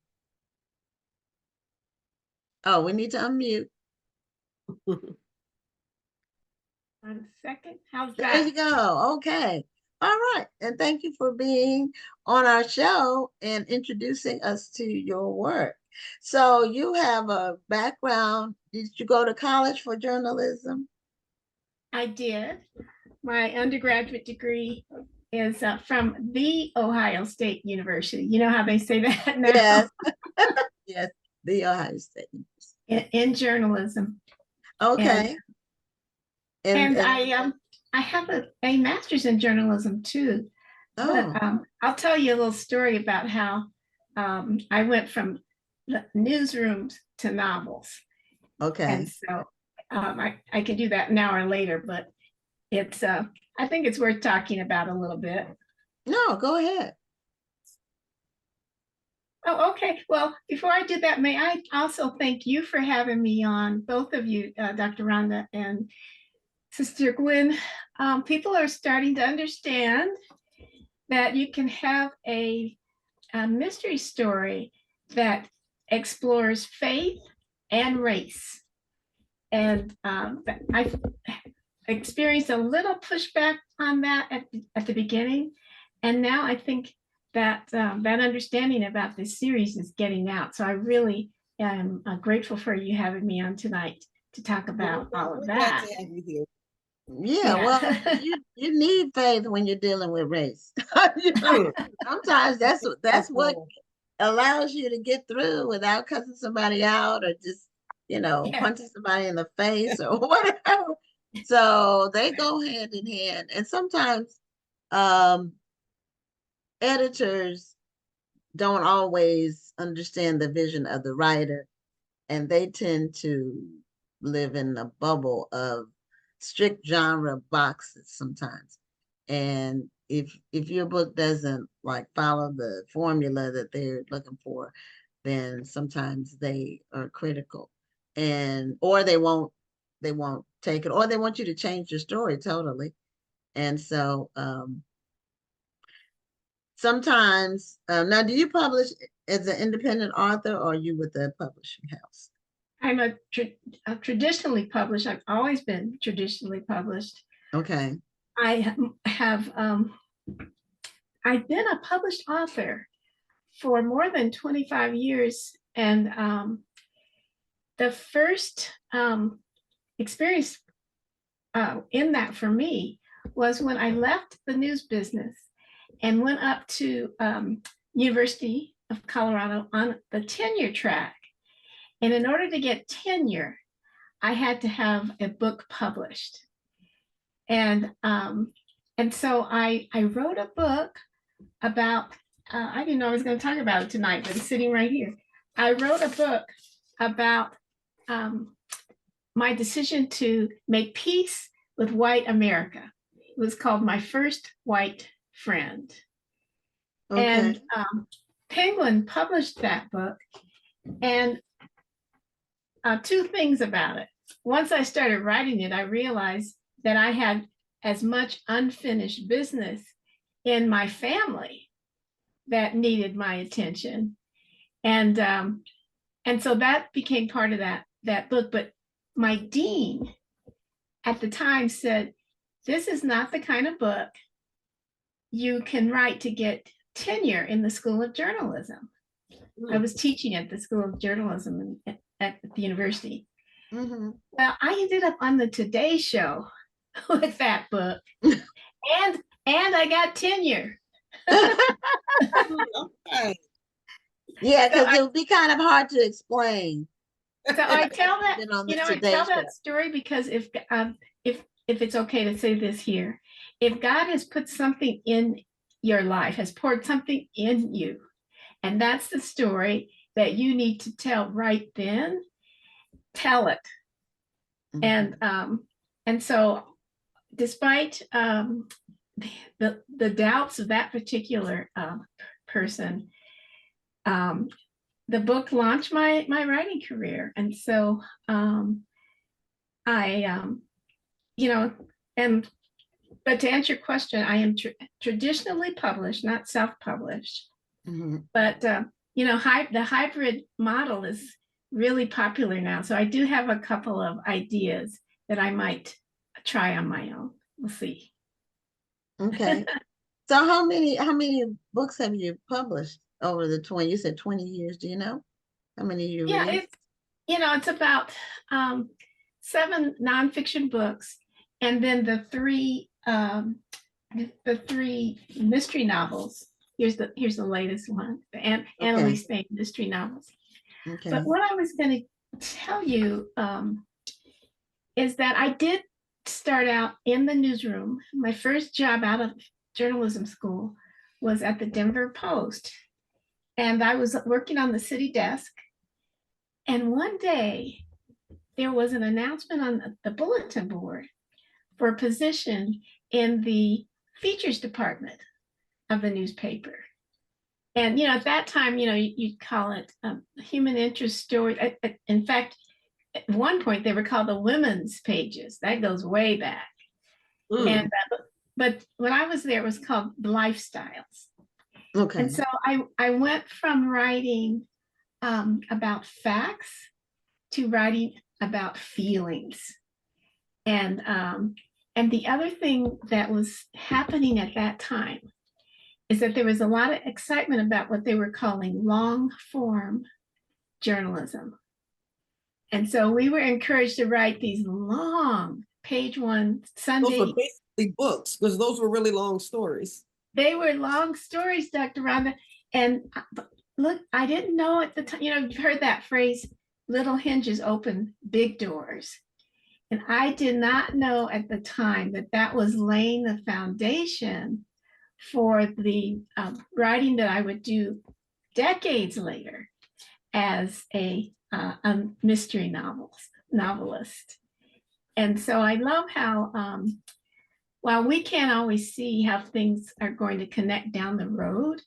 Oh, we need to unmute. 1 second. How's There that? you go. Okay. All right. And thank you for being on our show and introducing us to your work. So you have a background. Did you go to college for journalism? I did. My undergraduate degree is from the Ohio State University. You know how they say that now? Yes. Yes, the Ohio State University. In journalism. Okay. And I have a master's in journalism too. Oh. But I'll tell you a little story about how I went from newsrooms to novels. Okay. And so I can do that now or later, but it's I think it's worth talking about a little bit. No, go ahead. Oh, okay. Well, before I do that, may I also thank you for having me on, both of you, Dr. Rhonda and Sister Gwen. People are starting to understand that you can have a mystery story that explores faith and race. And I've experienced a little pushback on that at the beginning. And now I think that that understanding about this series is getting out. So I really am grateful for you having me on tonight to talk about all of that. Yeah, well, you need faith when you're dealing with race. You know, sometimes that's what allows you to get through without cussing somebody out or just, punching somebody in the face or whatever. So they go hand in hand. And sometimes editors don't always understand the vision of the writer, and they tend to live in a bubble of strict genre boxes sometimes. And if your book doesn't follow the formula that they're looking for, then sometimes they are critical, or they won't take it, or they want you to change your story totally. And so sometimes, now, do you publish as an independent author, or are you with a publishing house? I'm a traditionally published. I've always been traditionally published. Okay. I have I've been a published author for more than 25 years. And the first experience in that for me was when I left the news business and went up to University of Colorado on the tenure track. And in order to get tenure, I had to have a book published. And so I wrote a book about, I didn't know I was going to talk about it tonight, but it's sitting right here. I wrote a book about my decision to make peace with white America. It was called My First White Friend. Okay. And Penguin published that book. And two things about it. Once I started writing it, I realized that I had as much unfinished business in my family that needed my attention. And so that became part of that book. But my dean at the time said, this is not the kind of book you can write to get tenure in the School of Journalism. I was teaching at the School of Journalism at the university. Mm-hmm. Well, I ended up on the Today Show with that book, and I got tenure. Okay. Yeah, because it would be kind of hard to explain. So I tell that, I tell that story because if it's okay to say this here, if God has put something in your life, has poured something in you, and that's the story that you need to tell right then, tell it. And so despite the doubts of that particular person, the book launched my writing career. And so but to answer your question, I am traditionally published, not self-published. But the hybrid model is really popular now. So I do have a couple of ideas that I might try on my own. We'll see. Okay. So how many books have you published over the 20? You said 20 years. Do you know how many you read? It's about 7 nonfiction books, and then the three mystery novels. Here's the latest one, the Annalise Spain mystery novels. Okay. But what I was going to tell you is that I did start out in the newsroom. My first job out of journalism school was at the Denver Post, and I was working on the city desk. And one day there was an announcement on the bulletin board for a position in the features department of the newspaper. And, at that time, you'd call it human interest story. In fact, at one point they were called the women's pages. That goes way back. And but when I was there, it was called lifestyles. Okay. And so I went from writing about facts to writing about feelings. And the other thing that was happening at that time is that there was a lot of excitement about what they were calling long form journalism. And so we were encouraged to write these long page one Sunday. Those were basically books, because those were really long stories. They were long stories, Dr. Rhonda. And look, I didn't know at the time, you've heard that phrase, little hinges open big doors. And I did not know at the time that that was laying the foundation for the writing that I would do decades later as a mystery novelist. And so I love how, while we can't always see how things are going to connect down the road,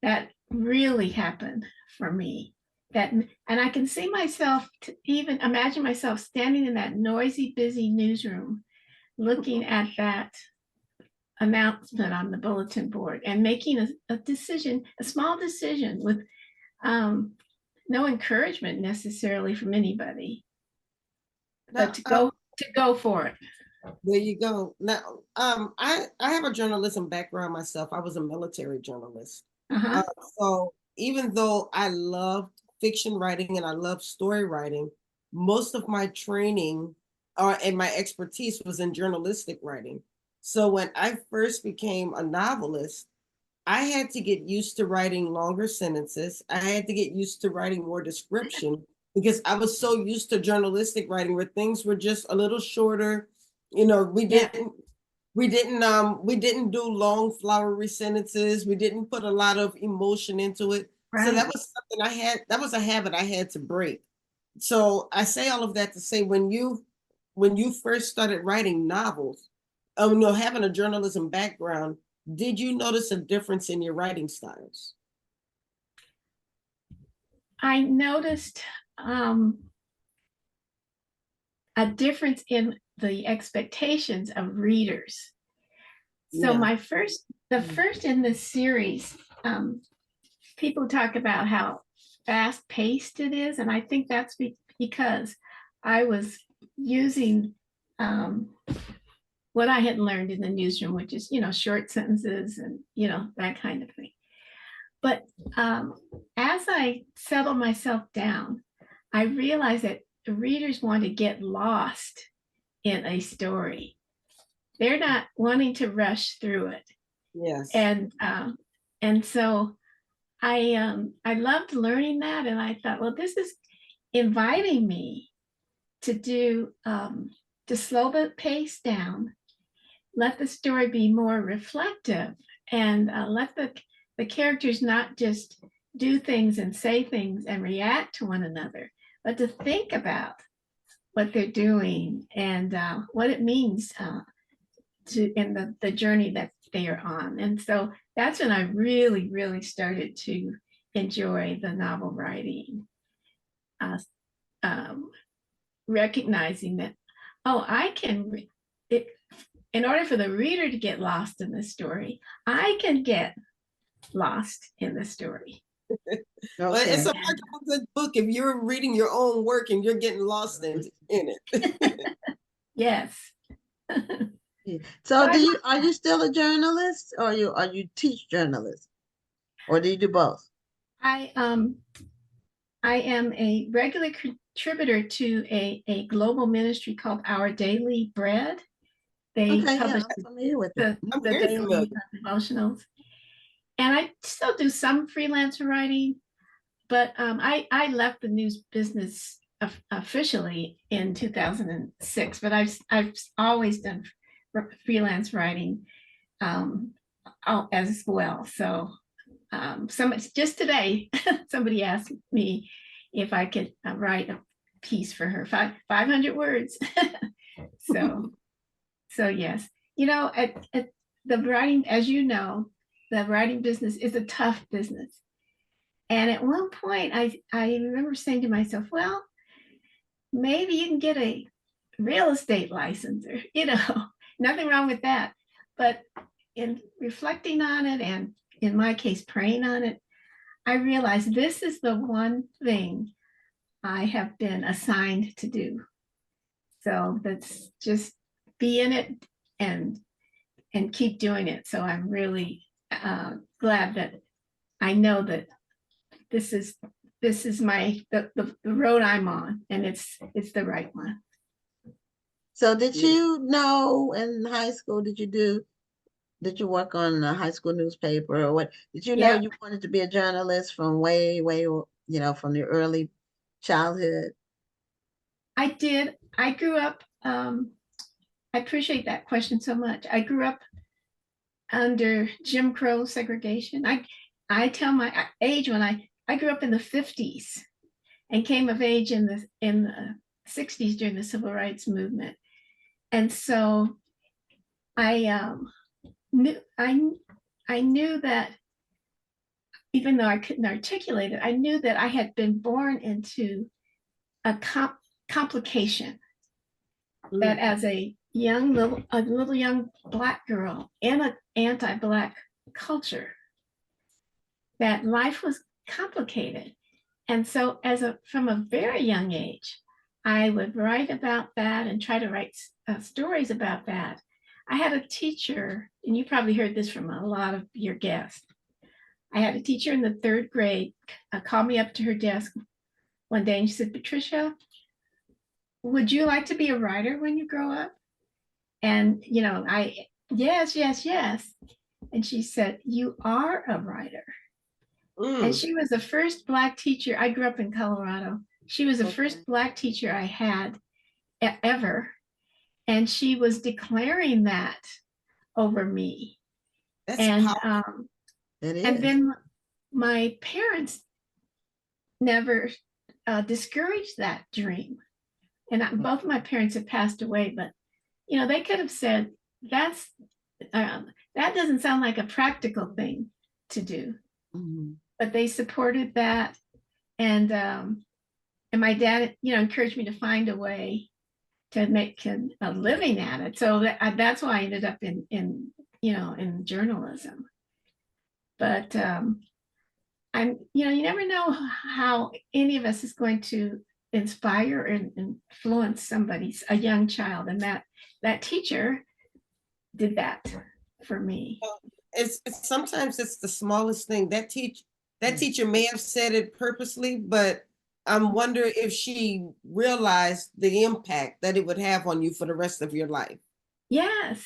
that really happened for me. And I can see myself, even imagine myself standing in that noisy, busy newsroom, looking at that announcement on the bulletin board and making a decision, a small decision with no encouragement necessarily from anybody, but to go for it. There you go. Now, I have a journalism background myself. I was a military journalist. So even though I loved fiction writing and I loved story writing, most of my training and my expertise was in journalistic writing. So when I first became a novelist, I had to get used to writing longer sentences. I had to get used to writing more description because I was so used to journalistic writing where things were just a little shorter. We didn't do long flowery sentences. We didn't put a lot of emotion into it. Right. So that was something that was a habit I had to break. So I say all of that to say, when you first started writing novels, having a journalism background, did you notice a difference in your writing styles? I noticed a difference in the expectations of readers. So the first in this series, people talk about how fast paced it is. And I think that's because I was using what I had learned in the newsroom, which is, short sentences and, that kind of thing. But as I settled myself down, I realized that the readers want to get lost in a story. They're not wanting to rush through it. Yes. And so I loved learning that, and I thought, well, this is inviting me to slow the pace down, let the story be more reflective, and let the characters not just do things and say things and react to one another, but to think about what they're doing and what it means in the journey that they are on. And so that's when I really, really started to enjoy the novel writing, recognizing that, oh, I can, in order for the reader to get lost in the story, I can get lost in the story. Well, it's a good book if you're reading your own work and you're getting lost in it. Yes. So are you still a journalist, or are you teach journalism, or do you do both? I am a regular contributor to a global ministry called Our Daily Bread. They publish the daily devotionals. And I still do some freelance writing, but I left the news business officially in 2006, but I've always done freelance writing as well. So just today, somebody asked me if I could write a piece for her, 500 words. So yes, you know, at the writing, as you know, the writing business is a tough business. And at one point, I remember saying to myself, well, maybe you can get a real estate license, or, you know, nothing wrong with that. But in reflecting on it, and in my case, praying on it, I realized this is the one thing I have been assigned to do. So that's just be in it and keep doing it. So I'm really glad that I know that this is the road I'm on, and it's the right one. So did you know in high school, did you work on a high school newspaper, or what? Did you know you wanted to be a journalist from way, you know, from your early childhood? I did. I grew up, I appreciate that question so much. I grew up under Jim Crow segregation. I tell my age when I grew up in the 50s and came of age in the 60s during the civil rights movement. And so I knew that, even though I couldn't articulate it, I knew that I had been born into a complication that as a little young Black girl in an anti-Black culture, that life was complicated. And so from a very young age, I would write about that and try to write stories about that. I had a teacher, and you probably heard this from a lot of your guests. I had a teacher in the 3rd grade call me up to her desk one day, and she said, Patricia, would you like to be a writer when you grow up? And, you know, yes. And she said, you are a writer. And she was the first Black teacher. I grew up in Colorado. She was the first Black teacher I had ever. And she was declaring that over me. And then my parents never discouraged that dream. And both my parents have passed away, but, you know, they could have said, that doesn't sound like a practical thing to do. Mm-hmm. But they supported that. And my dad, you know, encouraged me to find a way to make a living at it. So that's why I ended up in journalism. But you never know how any of us is going to inspire and influence a young child. And that teacher did that for me. It's sometimes it's the smallest thing. That teacher may have said it purposely, but I wonder if she realized the impact that it would have on you for the rest of your life. Yes.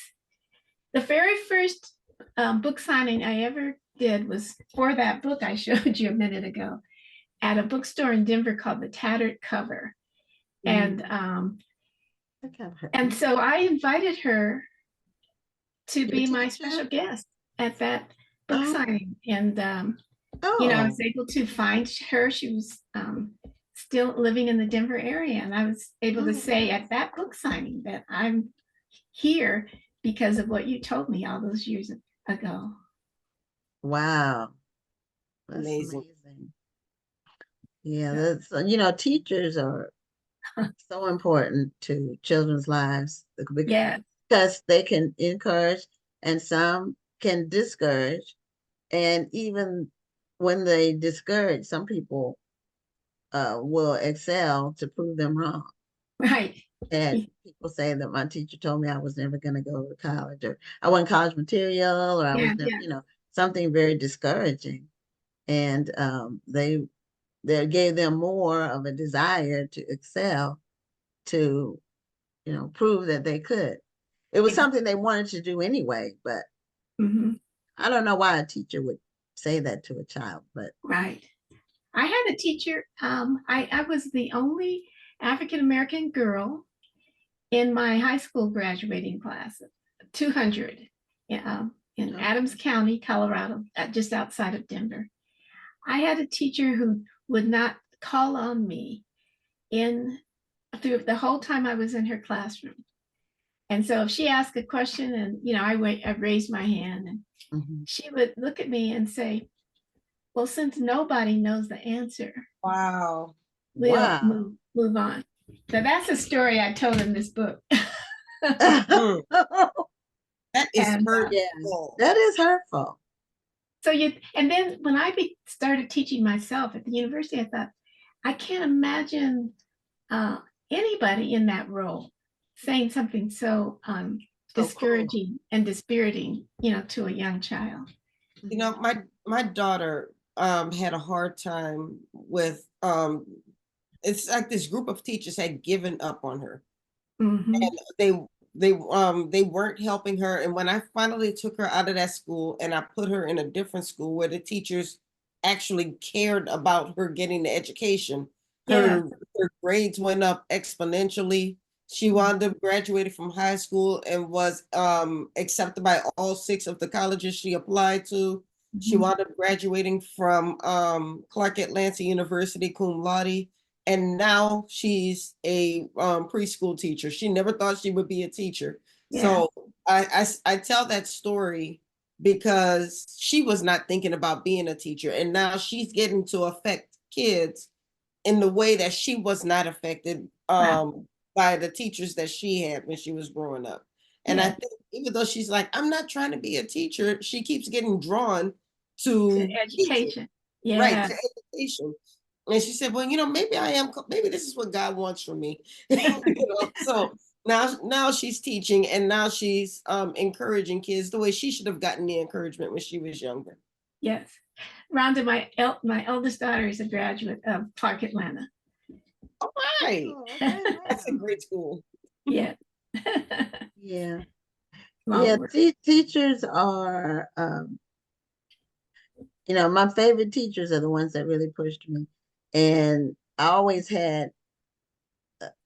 The very first book signing I ever did was for that book I showed you a minute ago at a bookstore in Denver called The Tattered Cover. And so I invited her to be my special guest at that book signing. And I was able to find her. She was still living in the Denver area. And I was able to say at that book signing that I'm here because of what you told me all those years ago. Wow. That's Amazing. Yeah, that's, teachers are so important to children's lives because they can encourage and some can discourage. And even when they discourage, some people will excel to prove them wrong. Right. And people say that my teacher told me I was never going to go to college, or I wasn't college material, or I was never, something very discouraging. And they gave them more of a desire to excel, to, prove that they could. It was something they wanted to do anyway, but I don't know why a teacher would say that to a child, but. Right. I had a teacher, I was the only African-American girl in my high school graduating class, 200 in Adams County, Colorado, just outside of Denver. I had a teacher who would not call on me through the whole time I was in her classroom. And so if she asked a question and, I raised my hand, and she would look at me and say, well, since nobody knows the answer, wow, we'll move on. So that's a story I told in this book. That is hurtful. Yeah, that is hurtful. So and then when I started teaching myself at the university, I thought, I can't imagine anybody in that role saying something so discouraging and dispiriting, to a young child. My daughter had a hard time with it's like this group of teachers had given up on her. And they weren't helping her. And when I finally took her out of that school and I put her in a different school where the teachers actually cared about her getting the education, her grades went up exponentially. She wound up graduating from high school and was accepted by all 6 of the colleges she applied to. She wound up graduating from Clark Atlanta University cum laude, and now she's a preschool teacher. She never thought she would be a teacher. So I tell that story because she was not thinking about being a teacher, and now she's getting to affect kids in the way that she was not affected by the teachers that she had when she was growing up. And I think even though she's like, I'm not trying to be a teacher, she keeps getting drawn to education. Right, to education. And she said, well, maybe I am, maybe this is what God wants from me. So now she's teaching, and now she's encouraging kids the way she should have gotten the encouragement when she was younger. Yes. Rhonda, my eldest daughter is a graduate of Clark Atlanta. All right. That's a great school. Yeah. Yeah. Teachers are, my favorite teachers are the ones that really pushed me. And I always had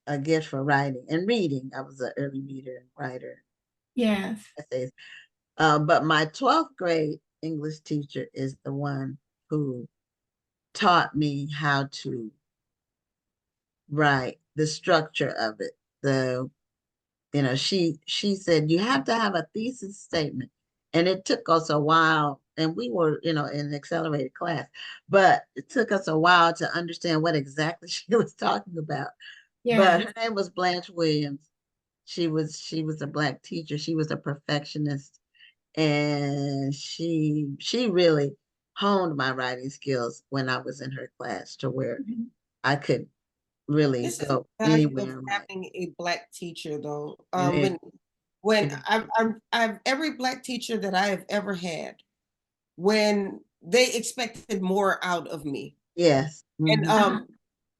a gift for writing and reading. I was an early reader and writer. Yes. Essays. But my 12th grade English teacher is the one who taught me how to write, the structure of it. She said, you have to have a thesis statement. And it took us a while, and we were, in an accelerated class, but it took us a while to understand what exactly she was talking about. But her name was Blanche Williams. She was a Black teacher. She was a perfectionist, and she really honed my writing skills when I was in her class to where I could really go anywhere. Having a Black teacher, though, when I've every Black teacher that I have ever had, when they expected more out of me. Yes. And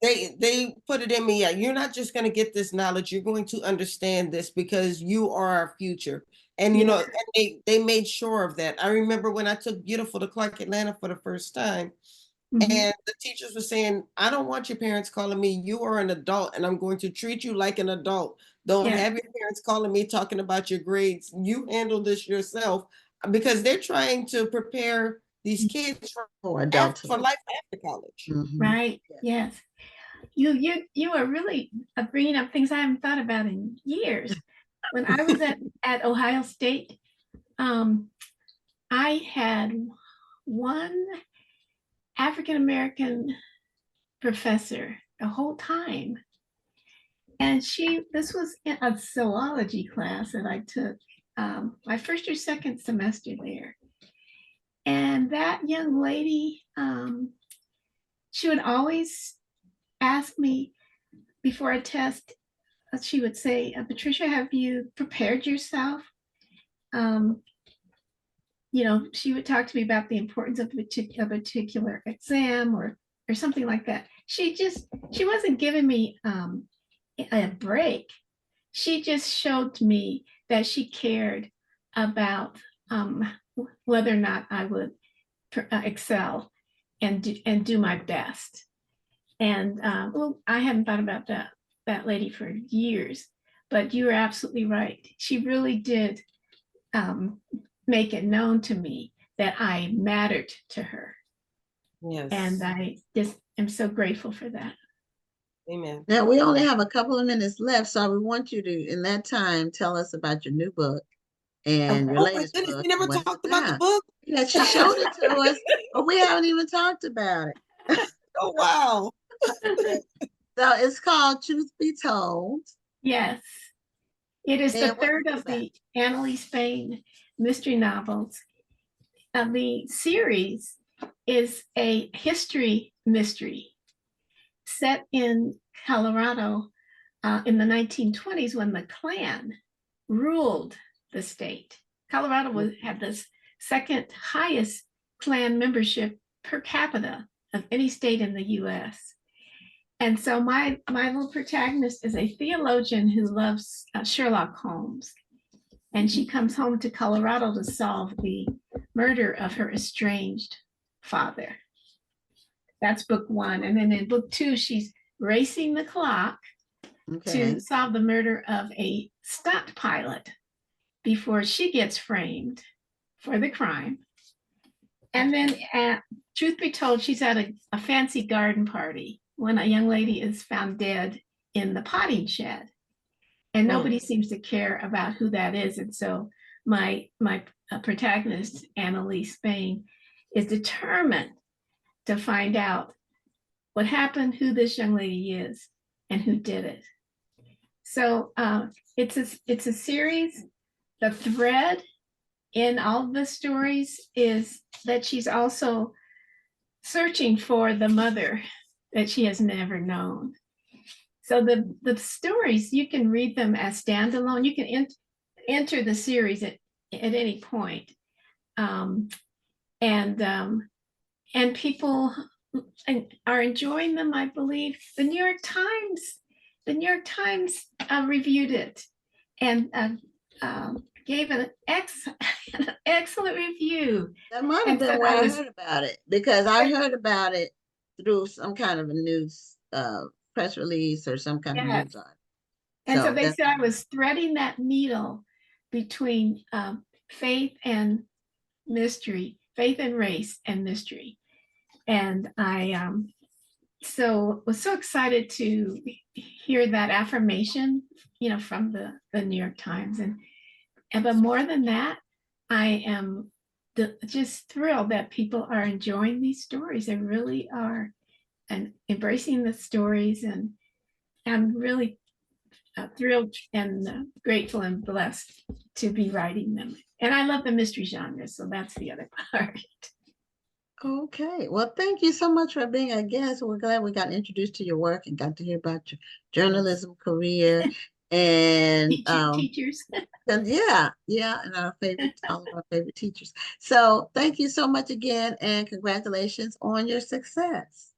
they put it in me. Yeah, you're not just going to get this knowledge. You're going to understand this because you are our future. And, and they made sure of that. I remember when I took Beautiful to Clark Atlanta for the first time, and the teachers were saying, I don't want your parents calling me. You are an adult, and I'm going to treat you like an adult. Don't have your parents calling me talking about your grades. You handle this yourself, because they're trying to prepare these kids for life after college. Right. Yes. you are really bringing up things I haven't thought about in years. When I was at Ohio State, I had one African-American professor the whole time. And this was in a zoology class that I took my first or second semester there. And that young lady, she would always ask me before a test, she would say, Patricia, have you prepared yourself? She would talk to me about the importance of a particular exam or something like that. She wasn't giving me a break. She just showed me that she cared about whether or not I would excel and do my best. And I hadn't thought about that lady for years, but you were absolutely right. She really did make it known to me that I mattered to her. Yes. And I just am so grateful for that. Amen. Now we only have a couple of minutes left, so we want you to, in that time, tell us about your new book and your latest book. We never talked about the book. Yeah, she showed it to us, but we haven't even talked about it. Oh, wow. So it's called Truth Be Told. Yes. It is the third of the Annalise Spain mystery novels. The series is a history mystery set in Colorado in the 1920s when the Klan ruled the state. Colorado had the second highest Klan membership per capita of any state in the US. And so my little protagonist is a theologian who loves Sherlock Holmes. And she comes home to Colorado to solve the murder of her estranged father. That's book one. And then in book two, she's racing the clock to solve the murder of a stunt pilot before she gets framed for the crime. And then, truth be told, she's at a fancy garden party when a young lady is found dead in the potting shed. And nobody seems to care about who that is. And so my protagonist, Annalise Spain, is determined to find out what happened, who this young lady is, and who did it. So it's a series. The thread in all the stories is that she's also searching for the mother that she has never known. So the stories, you can read them as standalone. You can enter the series at any point. And people are enjoying them, I believe. The New York Times reviewed it and gave an excellent review. That might have been where I heard about it, because I heard about it through some kind of a news press release or some kind of news article. And so they said I was threading that needle between faith and mystery, faith and race and mystery. And I was so excited to hear that affirmation, from the New York Times. But more than that, I am just thrilled that people are enjoying these stories. They really are, and embracing the stories. And I'm really thrilled and grateful and blessed to be writing them. And I love the mystery genre, so that's the other part. Okay, well, thank you so much for being a guest. We're glad we got introduced to your work and got to hear about your journalism career and teachers. And and all of our favorite teachers. So thank you so much again, and congratulations on your success.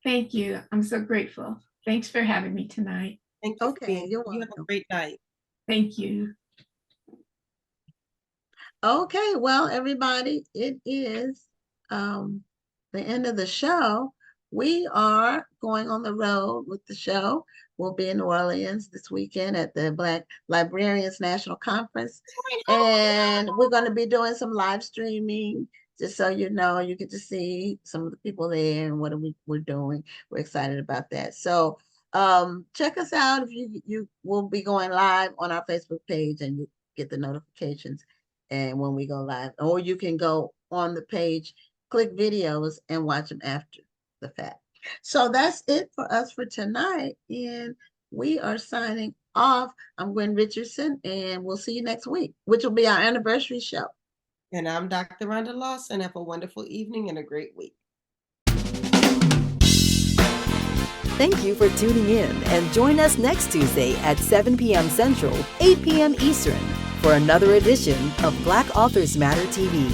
Thank you. I'm so grateful. Thanks for having me tonight. Thank you. Okay, you're welcome. You have a great night. Thank you. Okay, well, everybody, it is the end of the show. We are going on the road with the show. We'll be in New Orleans this weekend at the Black Librarians National Conference. And we're going to be doing some live streaming just so you know, you get to see some of the people there and what we're doing. We're excited about that. So check us out. If you will be going live on our Facebook page, and you get the notifications and when we go live, or you can go on the page, click videos, and watch them after the fact. So that's it for us for tonight, and we are signing off. I'm Gwen Richardson, and we'll see you next week, which will be our anniversary show. And I'm Dr. Rhonda Lawson. Have a wonderful evening and a great week. Thank you for tuning in, and join us next Tuesday at 7 p.m. Central, 8 p.m. Eastern for another edition of Black Authors Matter TV.